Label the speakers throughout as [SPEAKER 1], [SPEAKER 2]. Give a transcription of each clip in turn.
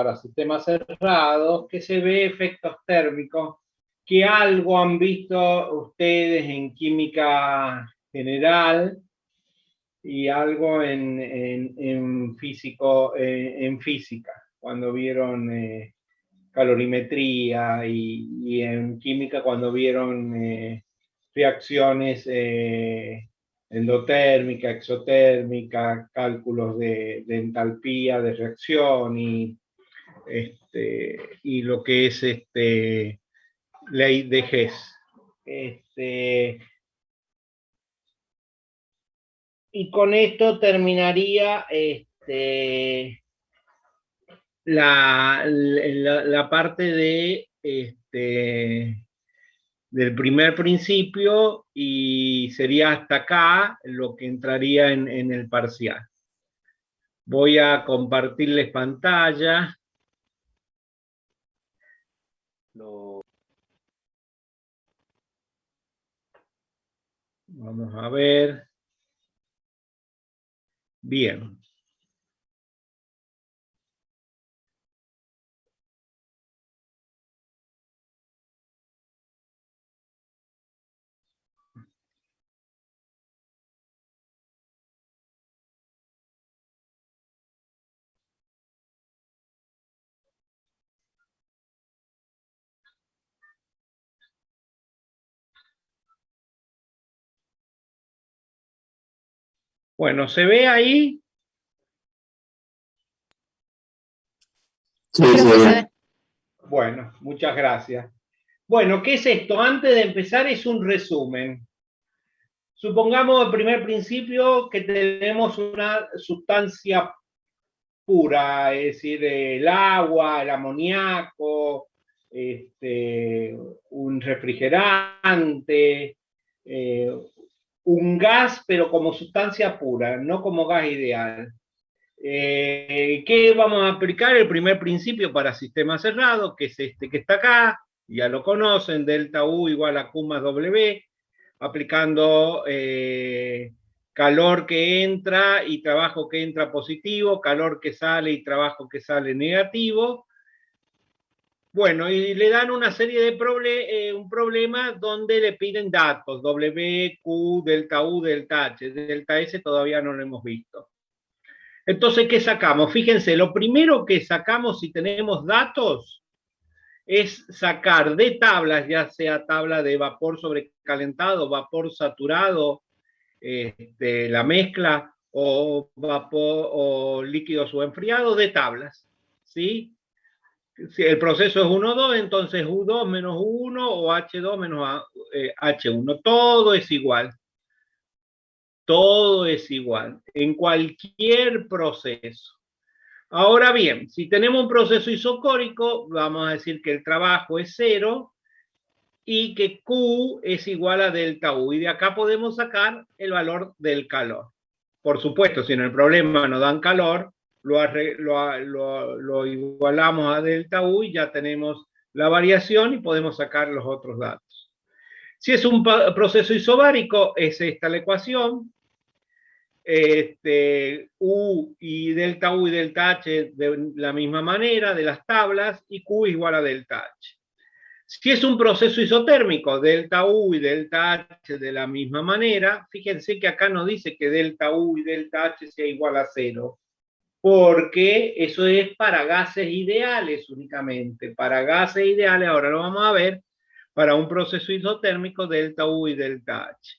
[SPEAKER 1] para sistemas cerrados, que se ve efectos térmicos, que algo han visto ustedes en química general y algo en física, cuando vieron calorimetría y en química cuando vieron reacciones endotérmica, exotérmica, cálculos de entalpía de reacción y lo que es ley de Hess. Y con esto terminaría la parte del primer principio y sería hasta acá lo que entraría en el parcial. Voy a compartirles pantalla. Vamos a ver. Bien. Bueno, ¿se ve ahí?
[SPEAKER 2] Sí, sí.
[SPEAKER 1] Bueno, muchas gracias. Bueno, ¿qué es esto? Antes de empezar es un resumen. Supongamos el primer principio que tenemos una sustancia pura, es decir, el agua, el amoníaco, un refrigerante, un gas, pero como sustancia pura, no como gas ideal. ¿Qué vamos a aplicar? El primer principio para sistemas cerrados, que es este que está acá, ya lo conocen, delta U igual a Q más W, aplicando calor que entra y trabajo que entra positivo, calor que sale y trabajo que sale negativo. Bueno, y le dan una serie de un problema donde le piden datos, W, Q, delta U, delta H, delta S todavía no lo hemos visto. Entonces, ¿qué sacamos? Fíjense, lo primero que sacamos si tenemos datos es sacar de tablas, ya sea tabla de vapor sobrecalentado, vapor saturado, la mezcla o vapor o líquido subenfriado de tablas, ¿sí? Si el proceso es 1,2, entonces U2 menos U1 o H2 menos H1, todo es igual. Todo es igual en cualquier proceso. Ahora bien, si tenemos un proceso isocórico, vamos a decir que el trabajo es 0 y que Q es igual a delta U. Y de acá podemos sacar el valor del calor. Por supuesto, si en el problema nos dan calor, lo igualamos a delta U y ya tenemos la variación y podemos sacar los otros datos. Si es un proceso isobárico, es esta la ecuación. U y delta H de la misma manera, de las tablas, y Q igual a delta H. Si es un proceso isotérmico, delta U y delta H de la misma manera, fíjense que acá nos dice que delta U y delta H sea igual a 0, porque eso es para gases ideales únicamente. Para gases ideales, ahora lo vamos a ver, para un proceso isotérmico, delta U y delta H.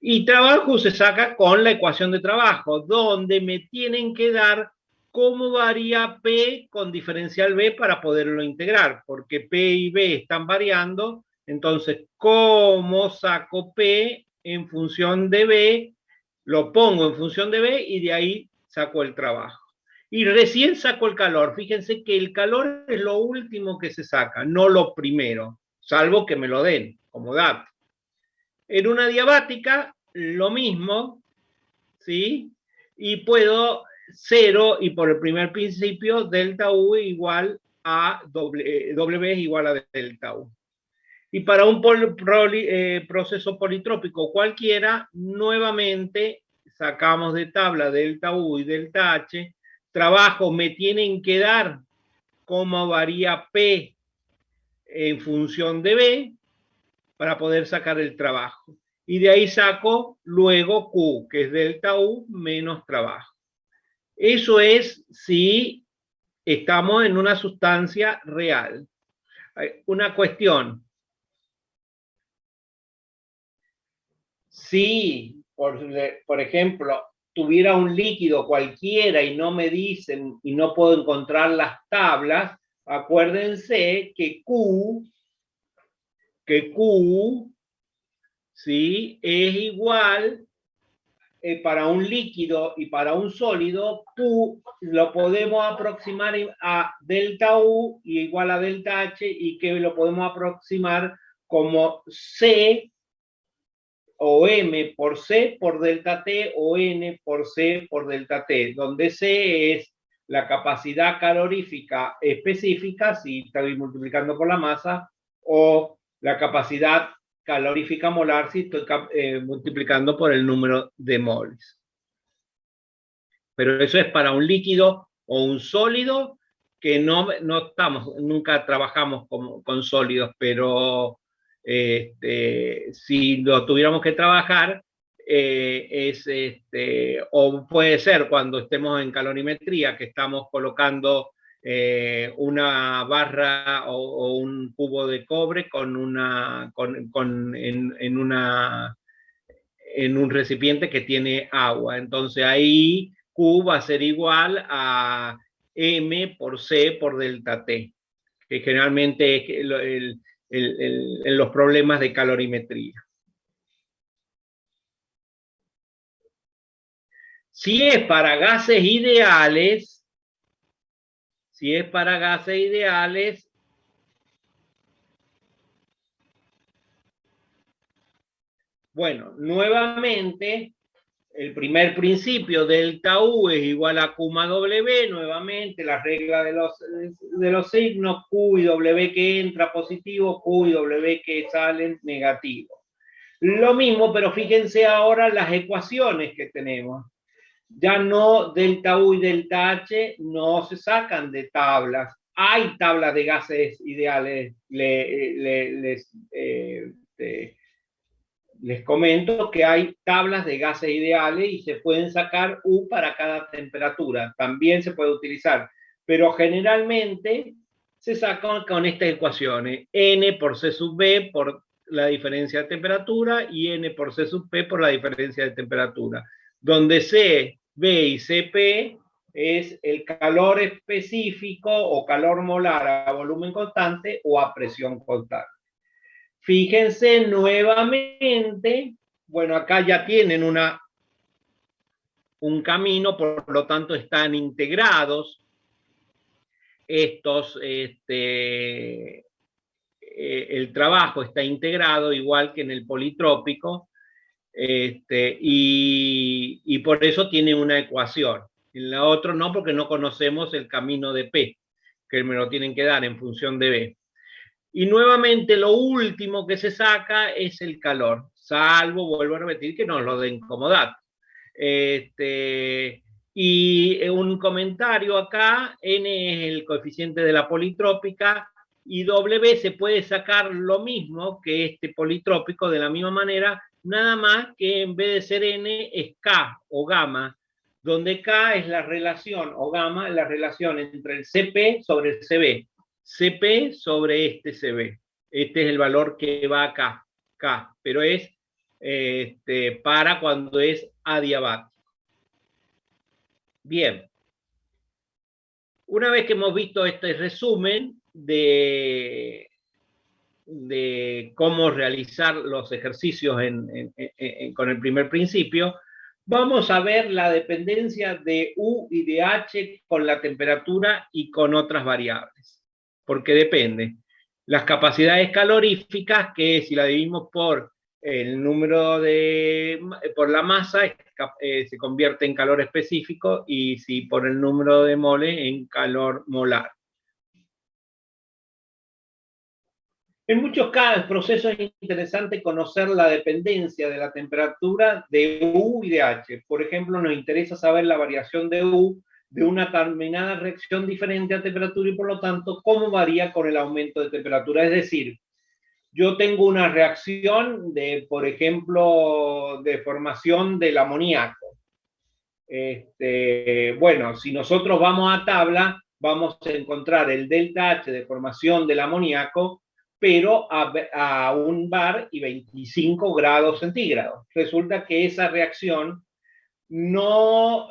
[SPEAKER 1] Y trabajo se saca con la ecuación de trabajo, donde me tienen que dar cómo varía P con diferencial B para poderlo integrar, porque P y B están variando, entonces, ¿cómo saco P en función de B? Lo pongo en función de B y de ahí saco el trabajo. Y recién saco el calor. Fíjense que el calor es lo último que se saca, no lo primero, salvo que me lo den como dato. En una diabática, lo mismo, ¿sí? Y puedo 0 y por el primer principio, delta U igual a W es igual a delta U. Y para un proceso politrópico cualquiera, nuevamente sacamos de tabla delta U y delta H. Trabajo me tienen que dar cómo varía P en función de B para poder sacar el trabajo. Y de ahí saco luego Q, que es delta U menos trabajo. Eso es si estamos en una sustancia real. Una cuestión. Si, por ejemplo, tuviera un líquido cualquiera y no me dicen y no puedo encontrar las tablas, acuérdense que Q ¿sí? Es igual para un líquido y para un sólido. Q lo podemos aproximar a delta U y igual a delta H, y que lo podemos aproximar como C o M por C por delta T o N por C por delta T, donde C es la capacidad calorífica específica, si estoy multiplicando por la masa, o la capacidad calorífica molar si estoy multiplicando por el número de moles. Pero eso es para un líquido o un sólido, que no estamos, nunca trabajamos con sólidos, pero si lo tuviéramos que trabajar, o puede ser cuando estemos en calorimetría, que estamos colocando una barra o un cubo de cobre en un recipiente que tiene agua. Entonces ahí Q va a ser igual a M por C por delta T, que generalmente es en los problemas de calorimetría. Si es para gases ideales, bueno, nuevamente, el primer principio, delta U es igual a Q más W, nuevamente la regla de los signos, Q y W que entra positivo, Q y W que salen negativo. Lo mismo, pero fíjense ahora las ecuaciones que tenemos. Ya no delta U y delta H no se sacan de tablas. Hay tablas de gases ideales, les comento que hay tablas de gases ideales y se pueden sacar U para cada temperatura. También se puede utilizar, pero generalmente se sacan con estas ecuaciones. N por C sub B por la diferencia de temperatura y N por C sub P por la diferencia de temperatura. Donde C, B y Cp es el calor específico o calor molar a volumen constante o a presión constante. Fíjense nuevamente, bueno, acá ya tienen un camino, por lo tanto están integrados estos, el trabajo está integrado igual que en el politrópico, y por eso tiene una ecuación. En la otra no, porque no conocemos el camino de P, que me lo tienen que dar en función de B. Y nuevamente lo último que se saca es el calor, salvo, vuelvo a repetir, que nos lo den como dato. Y un comentario acá, N es el coeficiente de la politrópica y W se puede sacar lo mismo que este politrópico de la misma manera, nada más que en vez de ser N es K o gamma, donde K es la relación, o gamma, la relación entre el CP sobre el CB. CP sobre este CB. Este es el valor que va acá, K, pero es para cuando es adiabático. Bien. Una vez que hemos visto este resumen de cómo realizar los ejercicios con el primer principio, vamos a ver la dependencia de U y de H con la temperatura y con otras variables, porque depende. Las capacidades caloríficas, que si la dividimos por el número por la masa, se convierte en calor específico, y si por el número de moles, en calor molar. En muchos procesos es interesante conocer la dependencia de la temperatura de U y de H. Por ejemplo, nos interesa saber la variación de U de una determinada reacción diferente a temperatura y por lo tanto cómo varía con el aumento de temperatura. Es decir, yo tengo una reacción de, por ejemplo, de formación del amoníaco. Bueno, si nosotros vamos a tabla, vamos a encontrar el delta H de formación del amoníaco, pero a 1 bar y 25 grados centígrados. Resulta que esa reacción no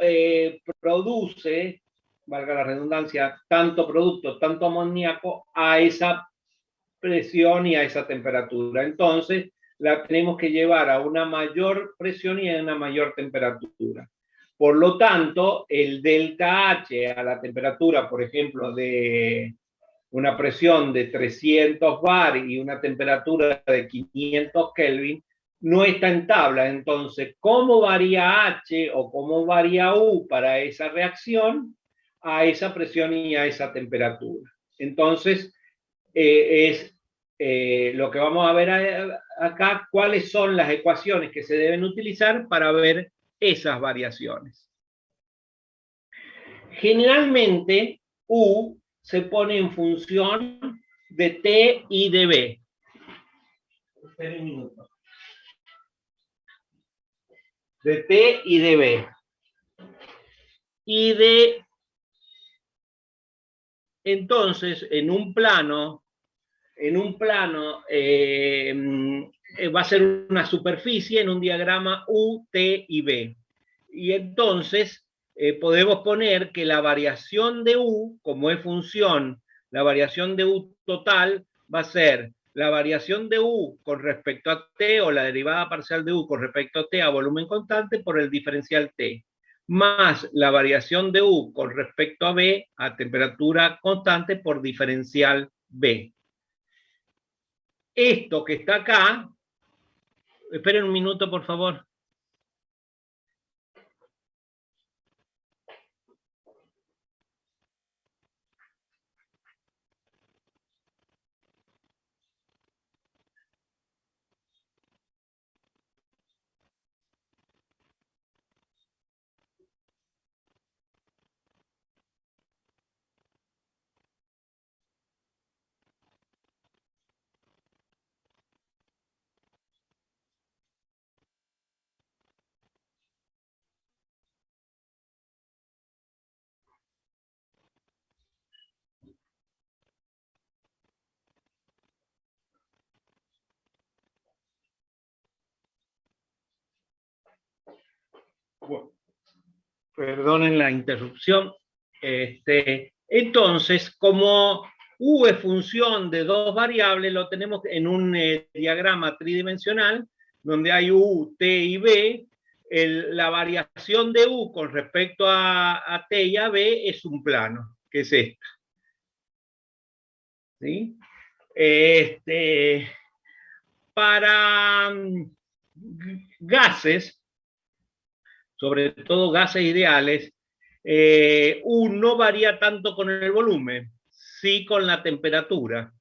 [SPEAKER 1] produce, valga la redundancia, tanto producto, tanto amoníaco a esa presión y a esa temperatura. Entonces, la tenemos que llevar a una mayor presión y a una mayor temperatura. Por lo tanto, el delta H a la temperatura, por ejemplo, de una presión de 300 bar y una temperatura de 500 Kelvin, no está en tabla. Entonces, ¿cómo varía H o cómo varía U para esa reacción a esa presión y a esa temperatura? Entonces, es lo que vamos a ver acá, cuáles son las ecuaciones que se deben utilizar para ver esas variaciones. Generalmente, U se pone en función de T y de B. Espera un minuto. De T y de B. Y de... Entonces, en un plano va a ser una superficie en un diagrama U, T y B. Y entonces podemos poner que la variación de U, como es función, la variación de U total va a ser la variación de U con respecto a T, o la derivada parcial de U con respecto a T a volumen constante por el diferencial T, más la variación de U con respecto a B a temperatura constante por diferencial B. Esto que está acá, esperen un minuto por favor. Bueno, perdonen la interrupción. Entonces, como U es función de dos variables, lo tenemos en un diagrama tridimensional, donde hay U, T y B. La variación de U con respecto a T y a B es un plano, que es esta. ¿Sí? Para gases, sobre todo gases ideales, U no varía tanto con el volumen, sí con la temperatura.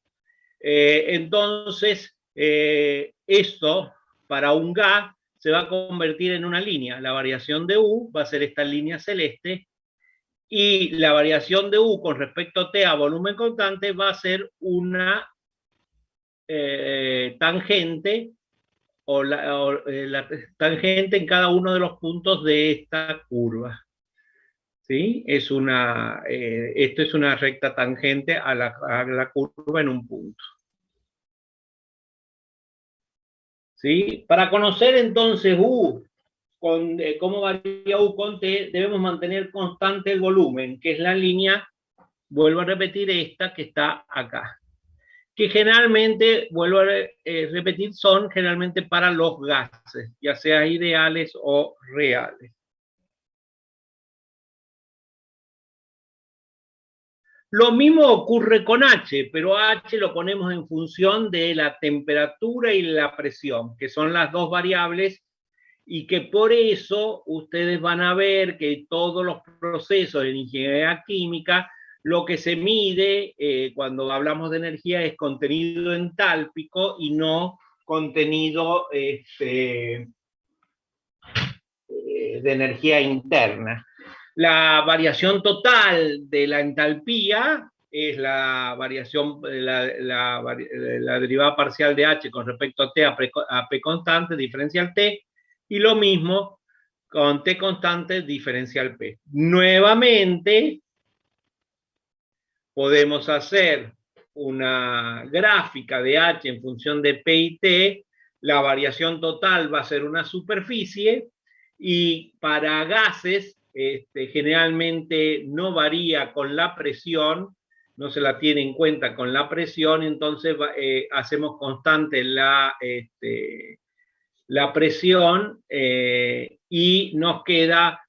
[SPEAKER 1] Entonces, esto para un gas se va a convertir en una línea. La variación de U va a ser esta línea celeste y la variación de U con respecto a T a volumen constante va a ser una tangente la tangente en cada uno de los puntos de esta curva. ¿Sí? Esto es una recta tangente a la curva en un punto. ¿Sí? Para conocer entonces U, cómo varía U con T, debemos mantener constante el volumen, que es la línea, vuelvo a repetir, esta que está acá. Que generalmente, vuelvo a repetir, son generalmente para los gases, ya sea ideales o reales. Lo mismo ocurre con H, pero H lo ponemos en función de la temperatura y la presión, que son las dos variables, y que por eso ustedes van a ver que todos los procesos en ingeniería química, lo que se mide cuando hablamos de energía es contenido entálpico y no contenido de energía interna. La variación total de la entalpía es la variación, la derivada parcial de H con respecto a T a P constante, diferencial T, y lo mismo con T constante, diferencial P. Nuevamente, podemos hacer una gráfica de H en función de P y T. La variación total va a ser una superficie, y para gases generalmente no varía con la presión, no se la tiene en cuenta con la presión, entonces hacemos constante la presión y nos queda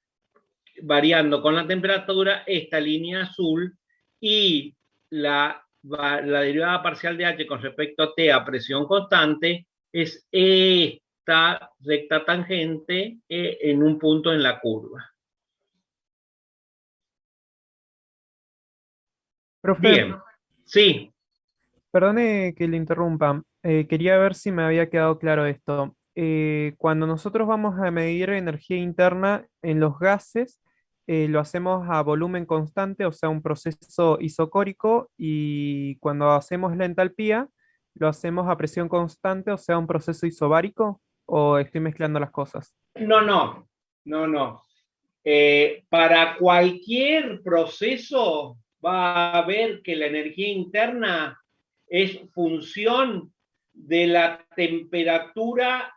[SPEAKER 1] variando con la temperatura esta línea azul, y la derivada parcial de H con respecto a T a presión constante es esta recta tangente en un punto en la curva.
[SPEAKER 3] Profe,
[SPEAKER 1] Bien, sí.
[SPEAKER 3] perdone que le interrumpa. Quería ver si me había quedado claro esto. Cuando nosotros vamos a medir energía interna en los gases, lo hacemos a volumen constante, o sea, un proceso isocórico, y cuando hacemos la entalpía, lo hacemos a presión constante, o sea, un proceso isobárico, o estoy mezclando las cosas.
[SPEAKER 1] No. Para cualquier proceso va a haber que la energía interna es función de la temperatura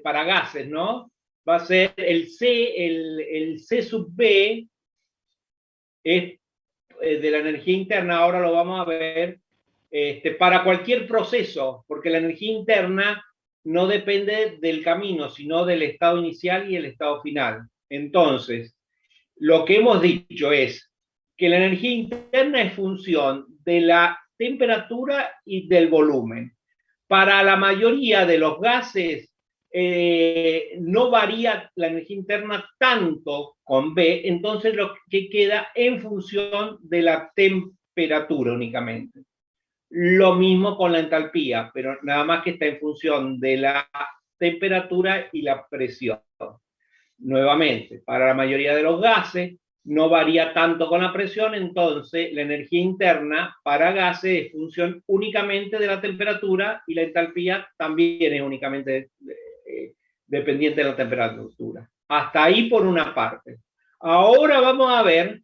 [SPEAKER 1] para gases, ¿no? Va a ser el C sub B es de la energía interna, ahora lo vamos a ver, para cualquier proceso, porque la energía interna no depende del camino, sino del estado inicial y el estado final. Entonces, lo que hemos dicho es que la energía interna es función de la temperatura y del volumen. Para la mayoría de los gases no varía la energía interna tanto con B, entonces lo que queda en función de la temperatura únicamente. Lo mismo con la entalpía, pero nada más que está en función de la temperatura y la presión. Nuevamente, para la mayoría de los gases no varía tanto con la presión, entonces la energía interna para gases es función únicamente de la temperatura, y la entalpía también es únicamente dependiente de la temperatura. Hasta ahí por una parte. Ahora vamos a ver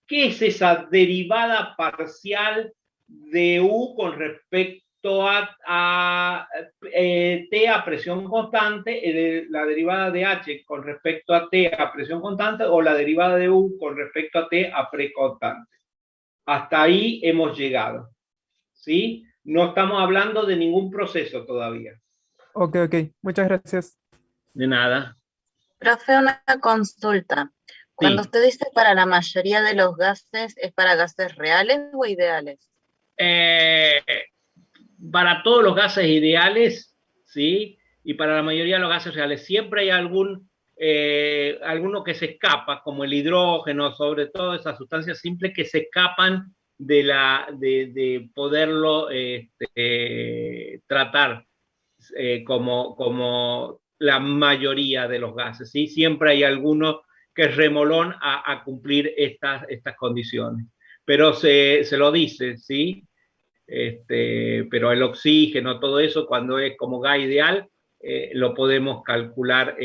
[SPEAKER 1] qué es esa derivada parcial de U con respecto a T a presión constante, la derivada de H con respecto a T a presión constante, o la derivada de U con respecto a T a preconstante. Hasta ahí hemos llegado, ¿sí? No estamos hablando de ningún proceso todavía.
[SPEAKER 3] Ok, muchas gracias.
[SPEAKER 1] De nada.
[SPEAKER 2] Profe, una consulta. Cuando
[SPEAKER 1] Sí.
[SPEAKER 2] usted dice para la mayoría de los gases, ¿es para gases reales o ideales?
[SPEAKER 1] Para todos los gases ideales, ¿sí? Y para la mayoría de los gases reales. Siempre hay alguno que se escapa, como el hidrógeno, sobre todo esas sustancias simples que se escapan de poderlo tratar como la mayoría de los gases, ¿sí? Siempre hay alguno que es remolón a cumplir estas condiciones. Pero se lo dice, ¿sí? Pero el oxígeno, todo eso, cuando es como gas ideal, lo podemos calcular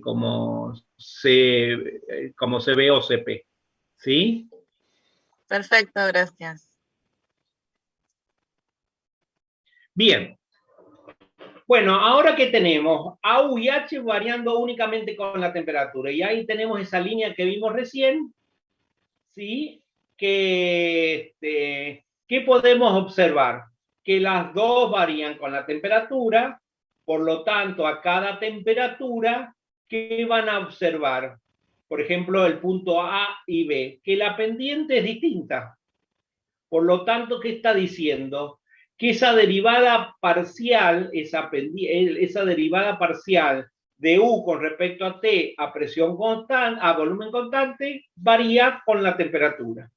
[SPEAKER 1] como CB o CP. ¿Sí?
[SPEAKER 2] Perfecto, gracias.
[SPEAKER 1] Bien. Bueno, ahora que tenemos A, U y H variando únicamente con la temperatura, y ahí tenemos esa línea que vimos recién, ¿sí? ¿Qué podemos observar? Que las dos varían con la temperatura, por lo tanto, a cada temperatura, ¿qué van a observar? Por ejemplo, el punto A y B, que la pendiente es distinta. Por lo tanto, ¿qué está diciendo? Que esa derivada parcial, esa derivada parcial de U con respecto a T a presión constante, a volumen constante, varía con la temperatura.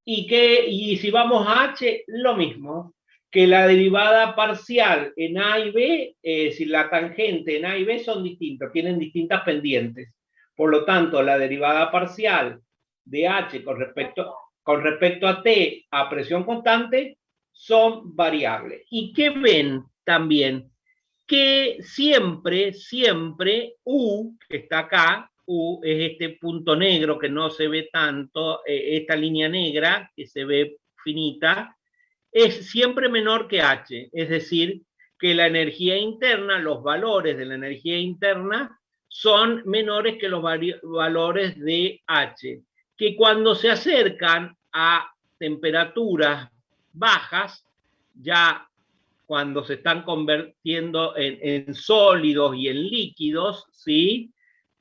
[SPEAKER 1] Y si vamos a H, lo mismo, que la derivada parcial en A y B, si la tangente en A y B son distintas, tienen distintas pendientes. Por lo tanto, la derivada parcial de H con respecto a T a presión constante son variables. ¿Y qué ven también? Que siempre U, que está acá, U es este punto negro que no se ve tanto, esta línea negra que se ve finita, es siempre menor que H, es decir, que la energía interna, los valores de la energía interna son menores que los valores de H, que cuando se acercan a temperaturas bajas, ya cuando se están convirtiendo en sólidos y en líquidos, ¿sí?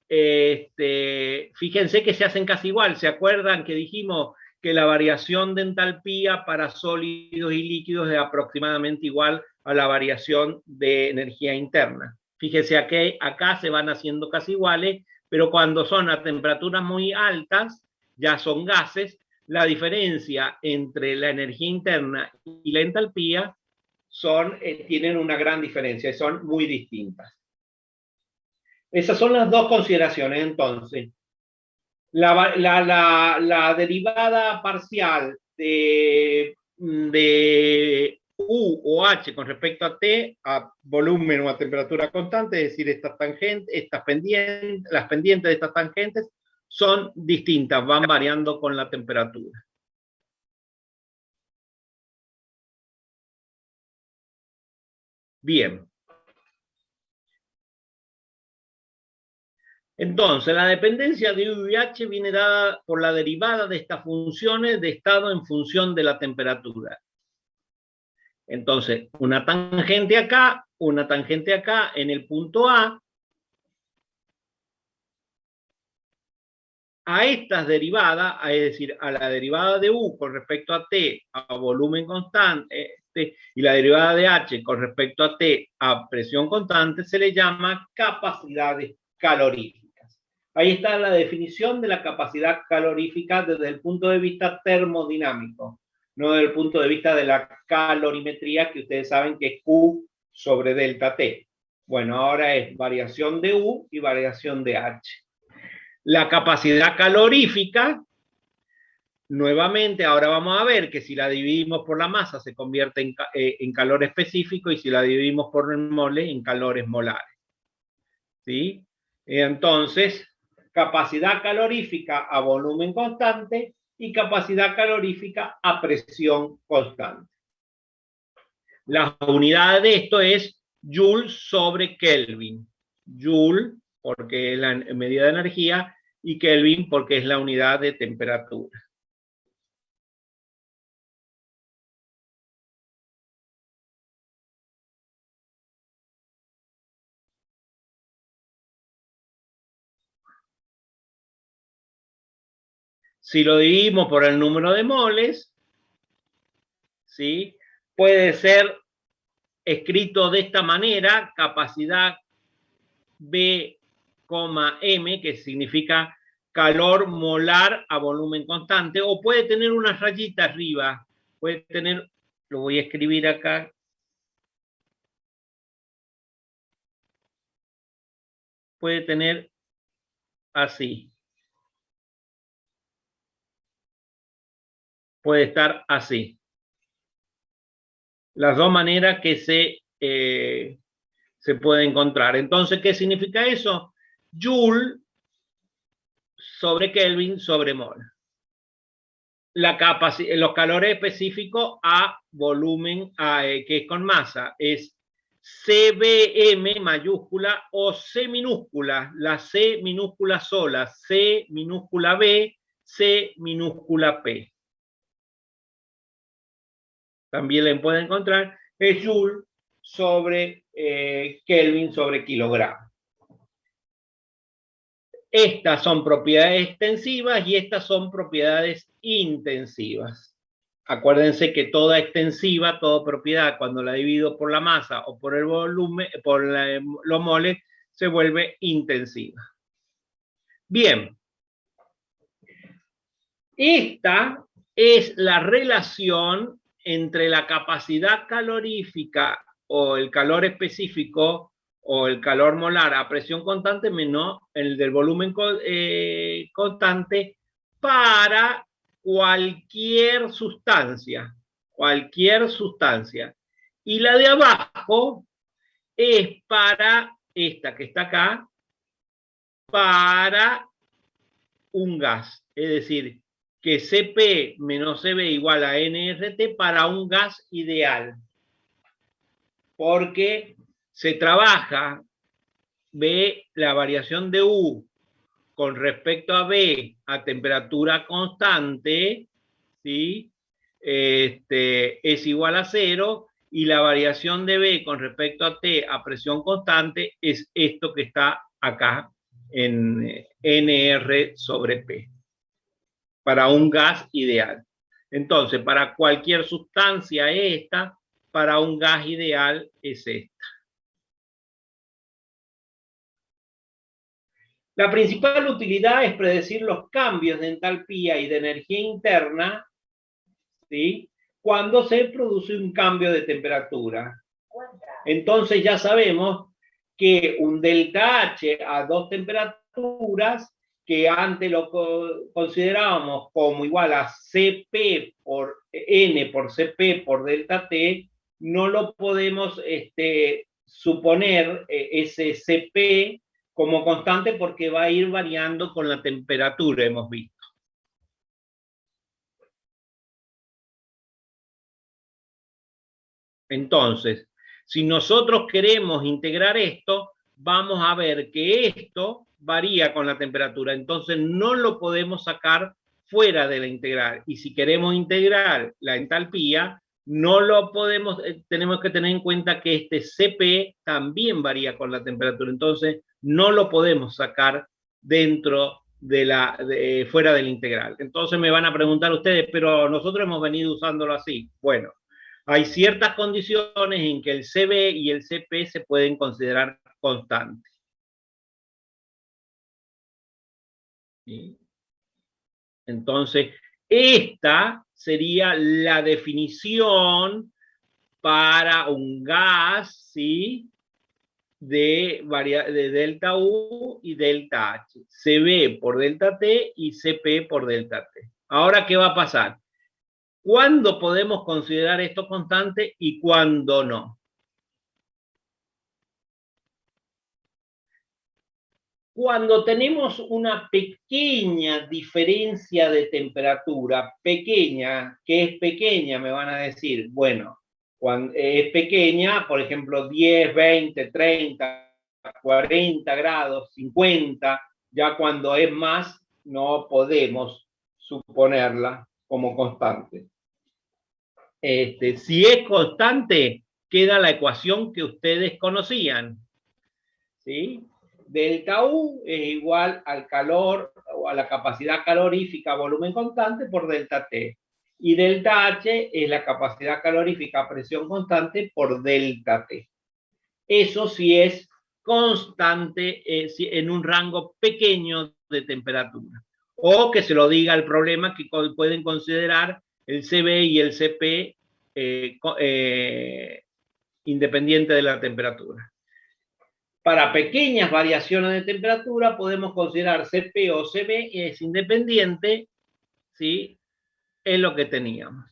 [SPEAKER 1] Fíjense que se hacen casi igual. ¿Se acuerdan que dijimos que la variación de entalpía para sólidos y líquidos es aproximadamente igual a la variación de energía interna? Fíjense que acá se van haciendo casi iguales, pero cuando son a temperaturas muy altas, ya son gases, la diferencia entre la energía interna y la entalpía tienen una gran diferencia, son muy distintas. Esas son las dos consideraciones, entonces. La derivada parcial de U o H con respecto a T, a volumen o a temperatura constante, es decir, las pendientes de estas tangentes son distintas, van variando con la temperatura. Bien. Entonces, la dependencia de U y H viene dada por la derivada de estas funciones de estado en función de la temperatura. Entonces, una tangente acá en el punto A. A estas derivadas, es decir, a la derivada de U con respecto a T a volumen constante y la derivada de H con respecto a T a presión constante, se le llama capacidades caloríficas. Ahí está la definición de la capacidad calorífica desde el punto de vista termodinámico, no desde el punto de vista de la calorimetría, que ustedes saben que es Q sobre delta T. Bueno, ahora es variación de U y variación de H. La capacidad calorífica, nuevamente, ahora vamos a ver que si la dividimos por la masa se convierte en calor específico y si la dividimos por moles en calores molares. ¿Sí? Entonces, capacidad calorífica a volumen constante y capacidad calorífica a presión constante. La unidad de esto es Joule sobre Kelvin. Joule porque es la medida de energía y Kelvin porque es la unidad de temperatura. Si lo dividimos por el número de moles, ¿sí? Puede ser escrito de esta manera, capacidad B, M, que significa calor molar a volumen constante, o puede tener una rayita arriba, puede tener, lo voy a escribir acá, puede tener así. Puede estar así. Las dos maneras que se puede encontrar. Entonces, ¿qué significa eso? Joule sobre Kelvin sobre mol. Los calores específicos a volumen, que es con masa, es CBM mayúscula o C minúscula, la C minúscula sola, C minúscula B, C minúscula P. También le pueden encontrar, es Joule sobre Kelvin sobre kilogramo. Estas son propiedades extensivas y estas son propiedades intensivas. Acuérdense que toda extensiva, toda propiedad, cuando la divido por la masa o por el volumen, por los moles, se vuelve intensiva. Bien. Esta es la relación entre la capacidad calorífica o el calor específico o el calor molar a presión constante menos el del volumen constante para cualquier sustancia. Cualquier sustancia. Y la de abajo es para esta que está acá, para un gas. Es decir, que Cp menos Cv igual a nRT para un gas ideal. Porque se trabaja, ve la variación de U con respecto a B a temperatura constante, ¿sí? Es igual a 0, y la variación de B con respecto a T a presión constante es esto que está acá en NR sobre P, para un gas ideal. Entonces, para cualquier sustancia es esta, para un gas ideal es esta. La principal utilidad es predecir los cambios de entalpía y de energía interna, ¿sí?, cuando se produce un cambio de temperatura. Entonces ya sabemos que un delta H a dos temperaturas, que antes lo considerábamos como igual a Cp por N por Cp por delta T, no lo podemos suponer ese Cp como constante porque va a ir variando con la temperatura, hemos visto. Entonces, si nosotros queremos integrar esto, vamos a ver que esto varía con la temperatura. Entonces, no lo podemos sacar fuera de la integral. Y si queremos integrar la entalpía, no lo podemos, tenemos que tener en cuenta que este Cp también varía con la temperatura. Entonces, no lo podemos sacar dentro de fuera de la integral. Entonces me van a preguntar ustedes, pero nosotros hemos venido usándolo así. Bueno, hay ciertas condiciones en que el Cv y el Cp se pueden considerar constantes. ¿Sí? Entonces, esta sería la definición para un gas, ¿sí?, de delta U y delta H. Cv por delta T y Cp por delta T. Ahora, ¿qué va a pasar? ¿Cuándo podemos considerar esto constante y cuándo no? Cuando tenemos una pequeña diferencia de temperatura, pequeña, ¿qué es pequeña? Me van a decir, bueno, cuando es pequeña, por ejemplo, 10, 20, 30, 40 grados, 50, ya cuando es más, no podemos suponerla como constante. Si es constante, queda la ecuación que ustedes conocían, ¿sí? Delta U es igual al calor o a la capacidad calorífica volumen constante por delta T. Y delta H es la capacidad calorífica a presión constante por delta T. Eso sí es constante en un rango pequeño de temperatura. O que se lo diga el problema que pueden considerar el Cv y el Cp independiente de la temperatura. Para pequeñas variaciones de temperatura podemos considerar Cp o Cv es independiente, ¿sí?, es lo que teníamos.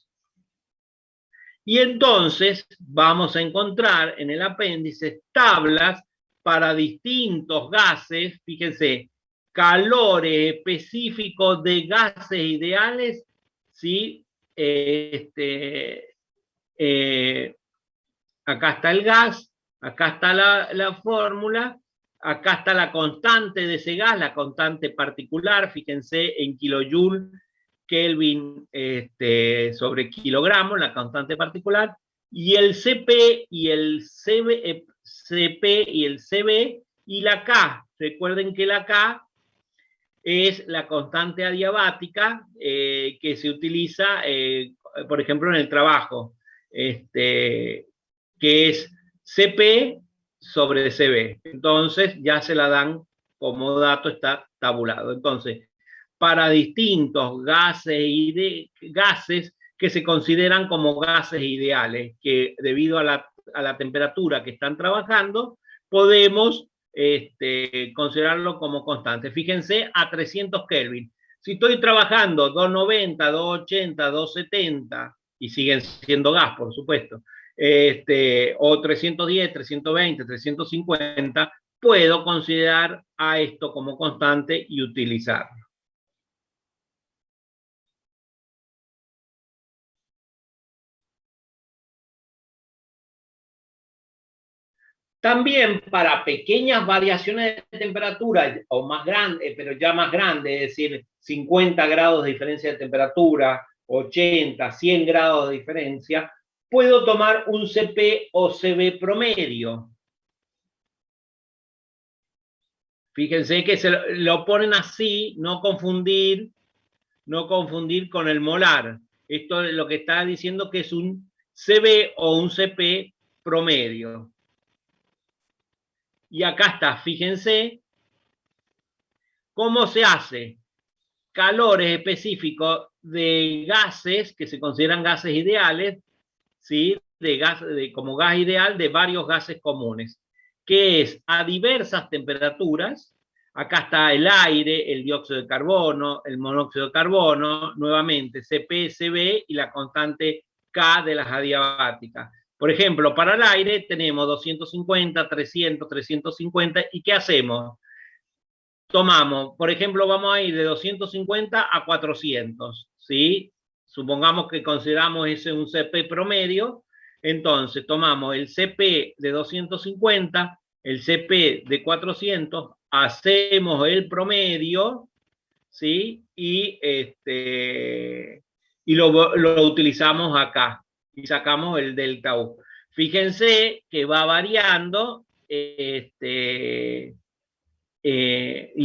[SPEAKER 1] Y entonces vamos a encontrar en el apéndice tablas para distintos gases, fíjense, calores específicos de gases ideales, ¿sí? Acá está el gas, acá está la fórmula, acá está la constante de ese gas, la constante particular, fíjense en kilojoule, Kelvin sobre kilogramos, la constante particular, y el Cp y el Cp y el Cv, y la K. Recuerden que la K es la constante adiabática que se utiliza, por ejemplo, en el trabajo, que es Cp sobre Cv. Entonces ya se la dan como dato, está tabulado. Entonces, para distintos gases que se consideran como gases ideales, que debido a la temperatura que están trabajando, podemos considerarlo como constante. Fíjense, a 300 Kelvin. Si estoy trabajando 290, 280, 270, y siguen siendo gas, por supuesto, o 310, 320, 350, puedo considerar a esto como constante y utilizarlo. También para pequeñas variaciones de temperatura, o más grandes, pero ya más grandes, es decir, 50 grados de diferencia de temperatura, 80, 100 grados de diferencia, puedo tomar un CP o CB promedio. Fíjense que lo ponen así, no confundir con el molar. Esto es lo que está diciendo que es un CB o un CP promedio. Y acá está, fíjense cómo se hace calores específicos de gases que se consideran gases ideales, ¿sí? Como gas ideal de varios gases comunes, que es a diversas temperaturas. Acá está el aire, el dióxido de carbono, el monóxido de carbono, nuevamente CP, CB y la constante K de las adiabáticas. Por ejemplo, para el aire tenemos 250, 300, 350, ¿y qué hacemos? Tomamos, por ejemplo, vamos a ir de 250 a 400, ¿sí? Supongamos que consideramos ese un CP promedio, entonces tomamos el CP de 250, el CP de 400, hacemos el promedio, ¿sí? Y lo utilizamos acá y sacamos el delta U. Fíjense que va variando y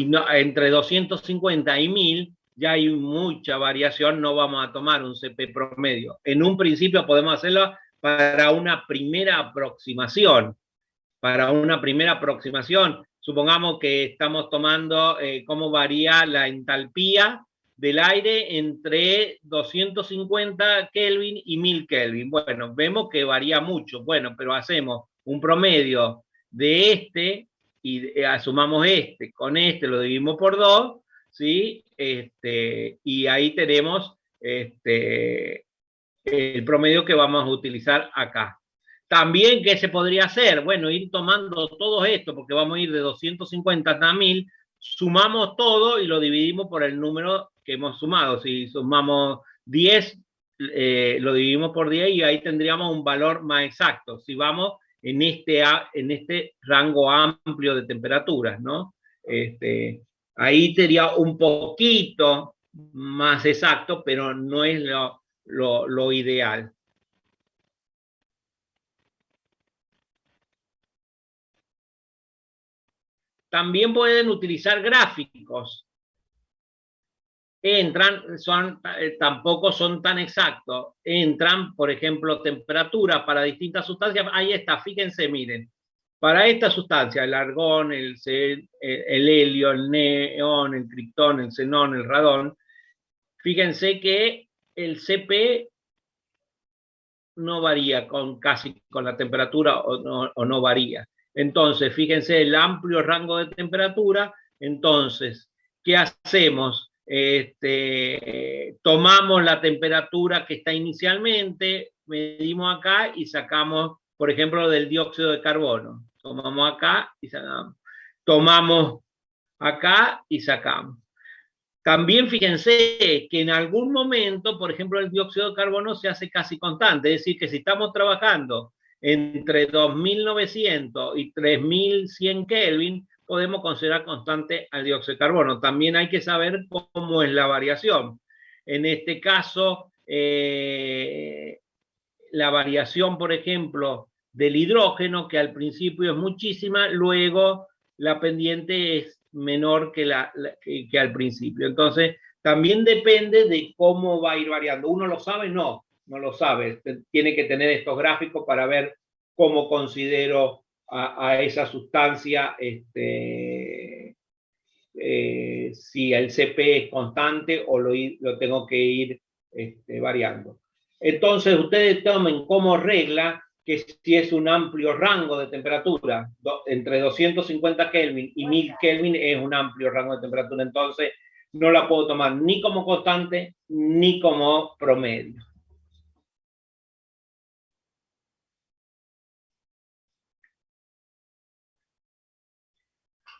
[SPEAKER 1] no, entre 250 y 1000 ya hay mucha variación, no vamos a tomar un CP promedio. En un principio podemos hacerlo para una primera aproximación. Supongamos que estamos tomando cómo varía la entalpía del aire entre 250 Kelvin y 1000 Kelvin. Bueno, vemos que varía mucho. Bueno, pero hacemos un promedio de y asumamos con lo dividimos por 2, ¿sí? Y ahí tenemos el promedio que vamos a utilizar acá. También, ¿qué se podría hacer? Bueno, ir tomando todo esto, porque vamos a ir de 250 hasta 1000, sumamos todo y lo dividimos por el número que hemos sumado. Si sumamos 10, lo dividimos por 10 y ahí tendríamos un valor más exacto. Si vamos en este rango amplio de temperaturas, ¿no? Ahí sería un poquito más exacto, pero no es lo ideal. También pueden utilizar gráficos. Tampoco son tan exactos. Entran, por ejemplo, temperaturas para distintas sustancias. Ahí está, fíjense, miren. Para esta sustancia, el argón, el helio, el neón, el criptón, el xenón, el radón, fíjense que el CP no varía casi con la temperatura o no varía. Entonces, fíjense el amplio rango de temperatura. Entonces, ¿qué hacemos? Tomamos la temperatura que está inicialmente, medimos acá y sacamos, por ejemplo, del dióxido de carbono. Tomamos acá y sacamos. Tomamos acá y sacamos. También fíjense que en algún momento, por ejemplo, el dióxido de carbono se hace casi constante. Es decir, que si estamos trabajando entre 2900 y 3100 Kelvin, podemos considerar constante al dióxido de carbono. También hay que saber cómo es la variación. En este caso, la variación, por ejemplo, del hidrógeno, que al principio es muchísima, luego la pendiente es menor que al principio. Entonces, también depende de cómo va a ir variando. ¿Uno lo sabe? No lo sabe. Tiene que tener estos gráficos para ver cómo considero a esa sustancia, si el CP es constante o lo tengo que ir variando. Entonces, ustedes tomen como regla que si es un amplio rango de temperatura, entre 250 Kelvin y 1000 Kelvin es un amplio rango de temperatura, entonces no la puedo tomar ni como constante ni como promedio.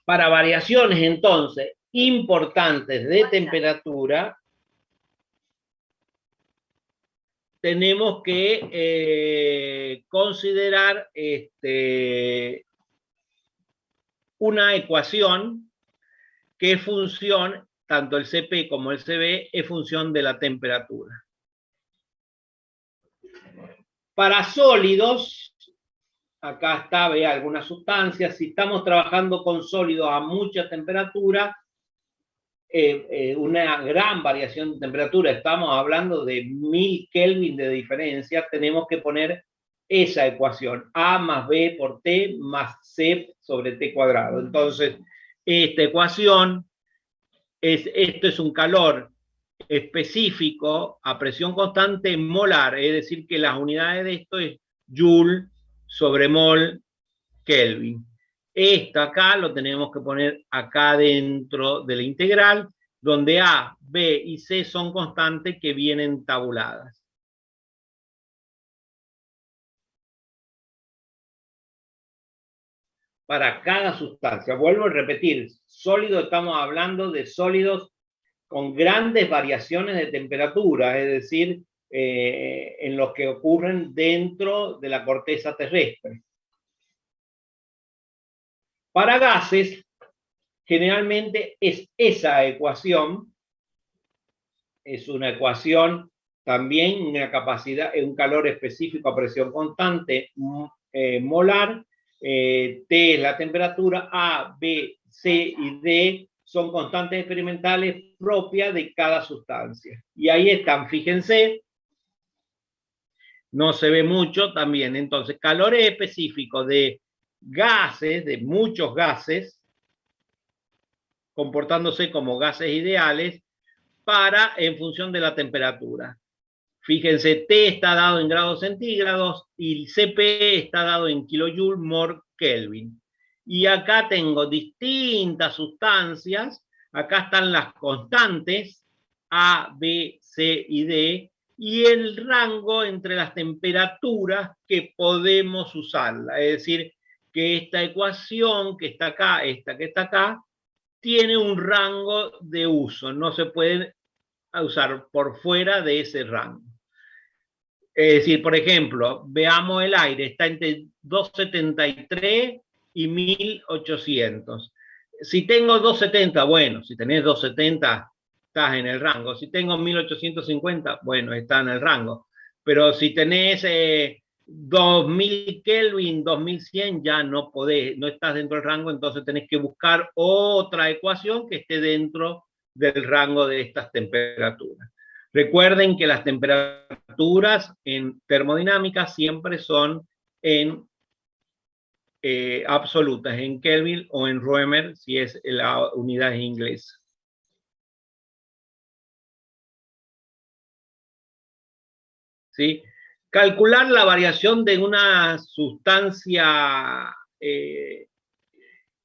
[SPEAKER 1] Para variaciones entonces importantes de temperatura, tenemos que considerar una ecuación que es función, tanto el Cp como el Cv, es función de la temperatura. Para sólidos, acá está, ve algunas sustancias, si estamos trabajando con sólidos a mucha temperatura, una gran variación de temperatura, estamos hablando de 1000 Kelvin de diferencia, tenemos que poner esa ecuación, A más B por T más C sobre T cuadrado. Entonces, esta ecuación, esto es un calor específico a presión constante molar, es decir, que las unidades de esto es Joule sobre mol Kelvin. Esto acá lo tenemos que poner acá dentro de la integral, donde A, B y C son constantes que vienen tabuladas. Para cada sustancia. Vuelvo a repetir, sólido, estamos hablando de sólidos con grandes variaciones de temperatura, es decir, en los que ocurren dentro de la corteza terrestre. Para gases, generalmente es esa ecuación, es una ecuación también, una capacidad, un calor específico a presión constante molar, T es la temperatura, A, B, C y D son constantes experimentales propias de cada sustancia. Y ahí están, fíjense, no se ve mucho también. Entonces, calores específicos de gases, de muchos gases, comportándose como gases ideales, en función de la temperatura. Fíjense, T está dado en grados centígrados y Cp está dado en kilojoule por Kelvin. Y acá tengo distintas sustancias, acá están las constantes A, B, C y D, y el rango entre las temperaturas que podemos usarla. Es decir, que esta ecuación que está acá, esta que está acá, tiene un rango de uso, no se puede usar por fuera de ese rango. Es decir, por ejemplo, veamos el aire, está entre 273 y 1800. Si tengo 270, bueno, si tenés 270, estás en el rango. Si tengo 1850, bueno, está en el rango. Pero si tenés 2000 Kelvin, 2100, ya no podés, no estás dentro del rango, entonces tenés que buscar otra ecuación que esté dentro del rango de estas temperaturas. Recuerden que las temperaturas en termodinámica siempre son en absolutas, en Kelvin o en Römer, si es la unidad en inglés. ¿Sí? Calcular la variación de una sustancia,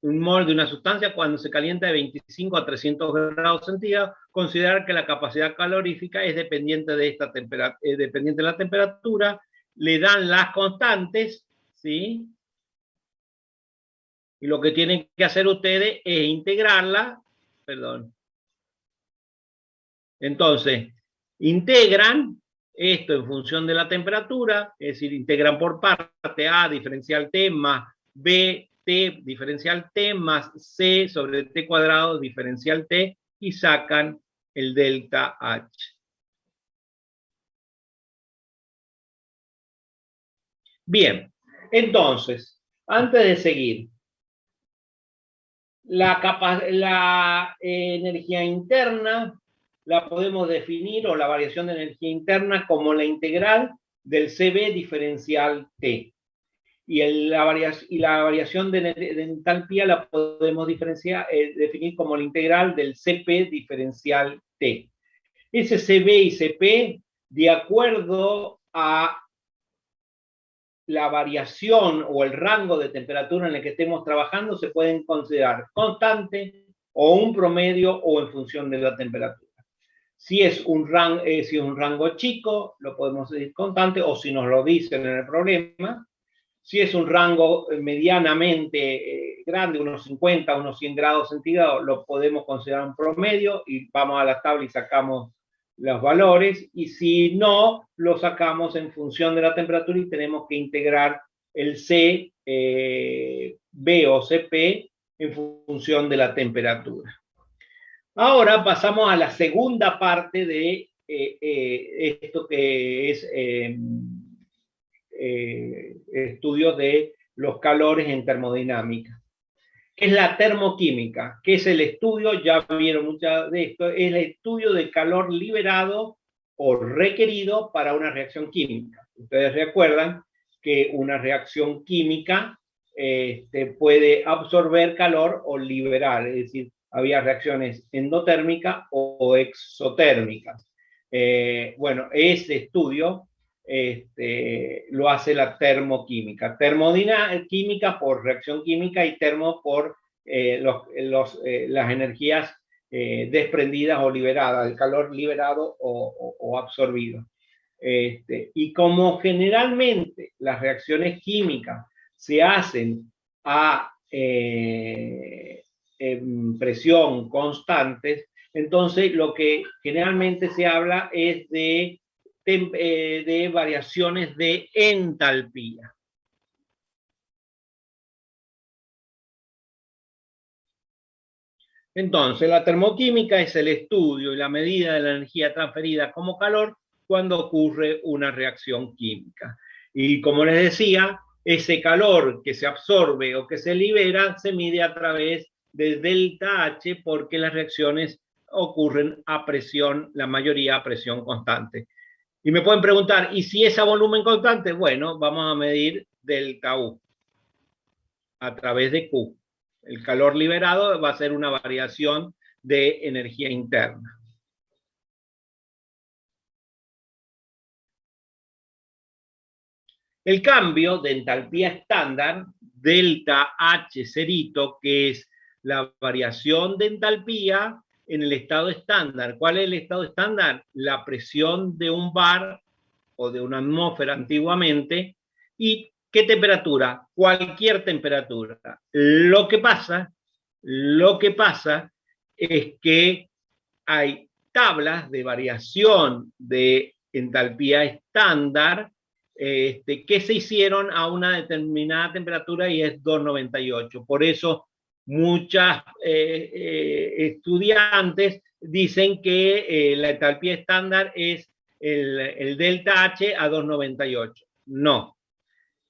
[SPEAKER 1] un mol de una sustancia cuando se calienta de 25 a 300 grados centígrados, considerar que la capacidad calorífica es dependiente de esta dependiente de la temperatura, le dan las constantes, ¿sí? Y lo que tienen que hacer ustedes es integrarla, perdón. Entonces, integran esto en función de la temperatura, es decir, integran por parte A diferencial T más B T diferencial T más C sobre T cuadrado diferencial T y sacan el delta H. Bien, entonces, antes de seguir, la energía interna la podemos definir, o la variación de energía interna, como la integral del Cv diferencial T. Y la variación de entalpía la podemos definir como la integral del Cp diferencial T. Ese Cv y Cp, de acuerdo a la variación o el rango de temperatura en el que estemos trabajando se pueden considerar constante o un promedio o en función de la temperatura. Si es un rango chico, lo podemos decir constante, o si nos lo dicen en el problema. Si es un rango medianamente grande, unos 50, unos 100 grados centígrados, lo podemos considerar un promedio y vamos a la tabla y sacamos los valores. Y si no, lo sacamos en función de la temperatura y tenemos que integrar el C, B o CP en función de la temperatura. Ahora pasamos a la segunda parte de esto que es estudios de los calores en termodinámica, que es la termoquímica, que es el estudio, ya vieron mucho de esto, es el estudio del calor liberado o requerido para una reacción química. Ustedes recuerdan que una reacción química puede absorber calor o liberar, es decir, había reacciones endotérmicas o exotérmicas. Bueno, ese estudio lo hace la termoquímica. Termodinámica por reacción química y termo por las energías desprendidas o liberadas, el calor liberado o absorbido. Y como generalmente las reacciones químicas se hacen a presión constantes, entonces lo que generalmente se habla es de variaciones de entalpía. Entonces, la termoquímica es el estudio y la medida de la energía transferida como calor cuando ocurre una reacción química. Y como les decía, ese calor que se absorbe o que se libera se mide a través de delta H porque las reacciones ocurren a presión, la mayoría a presión constante. Y me pueden preguntar, ¿y si es a volumen constante? Bueno, vamos a medir delta U a través de Q. El calor liberado va a ser una variación de energía interna. El cambio de entalpía estándar, delta H cerito, que es la variación de entalpía en el estado estándar. ¿Cuál es el estado estándar? La presión de un bar o de una atmósfera antiguamente. ¿Y qué temperatura? Cualquier temperatura. Lo que pasa es que hay tablas de variación de entalpía estándar que se hicieron a una determinada temperatura y es 298. Por eso muchas estudiantes dicen que la entalpía estándar es el delta H a 298. No.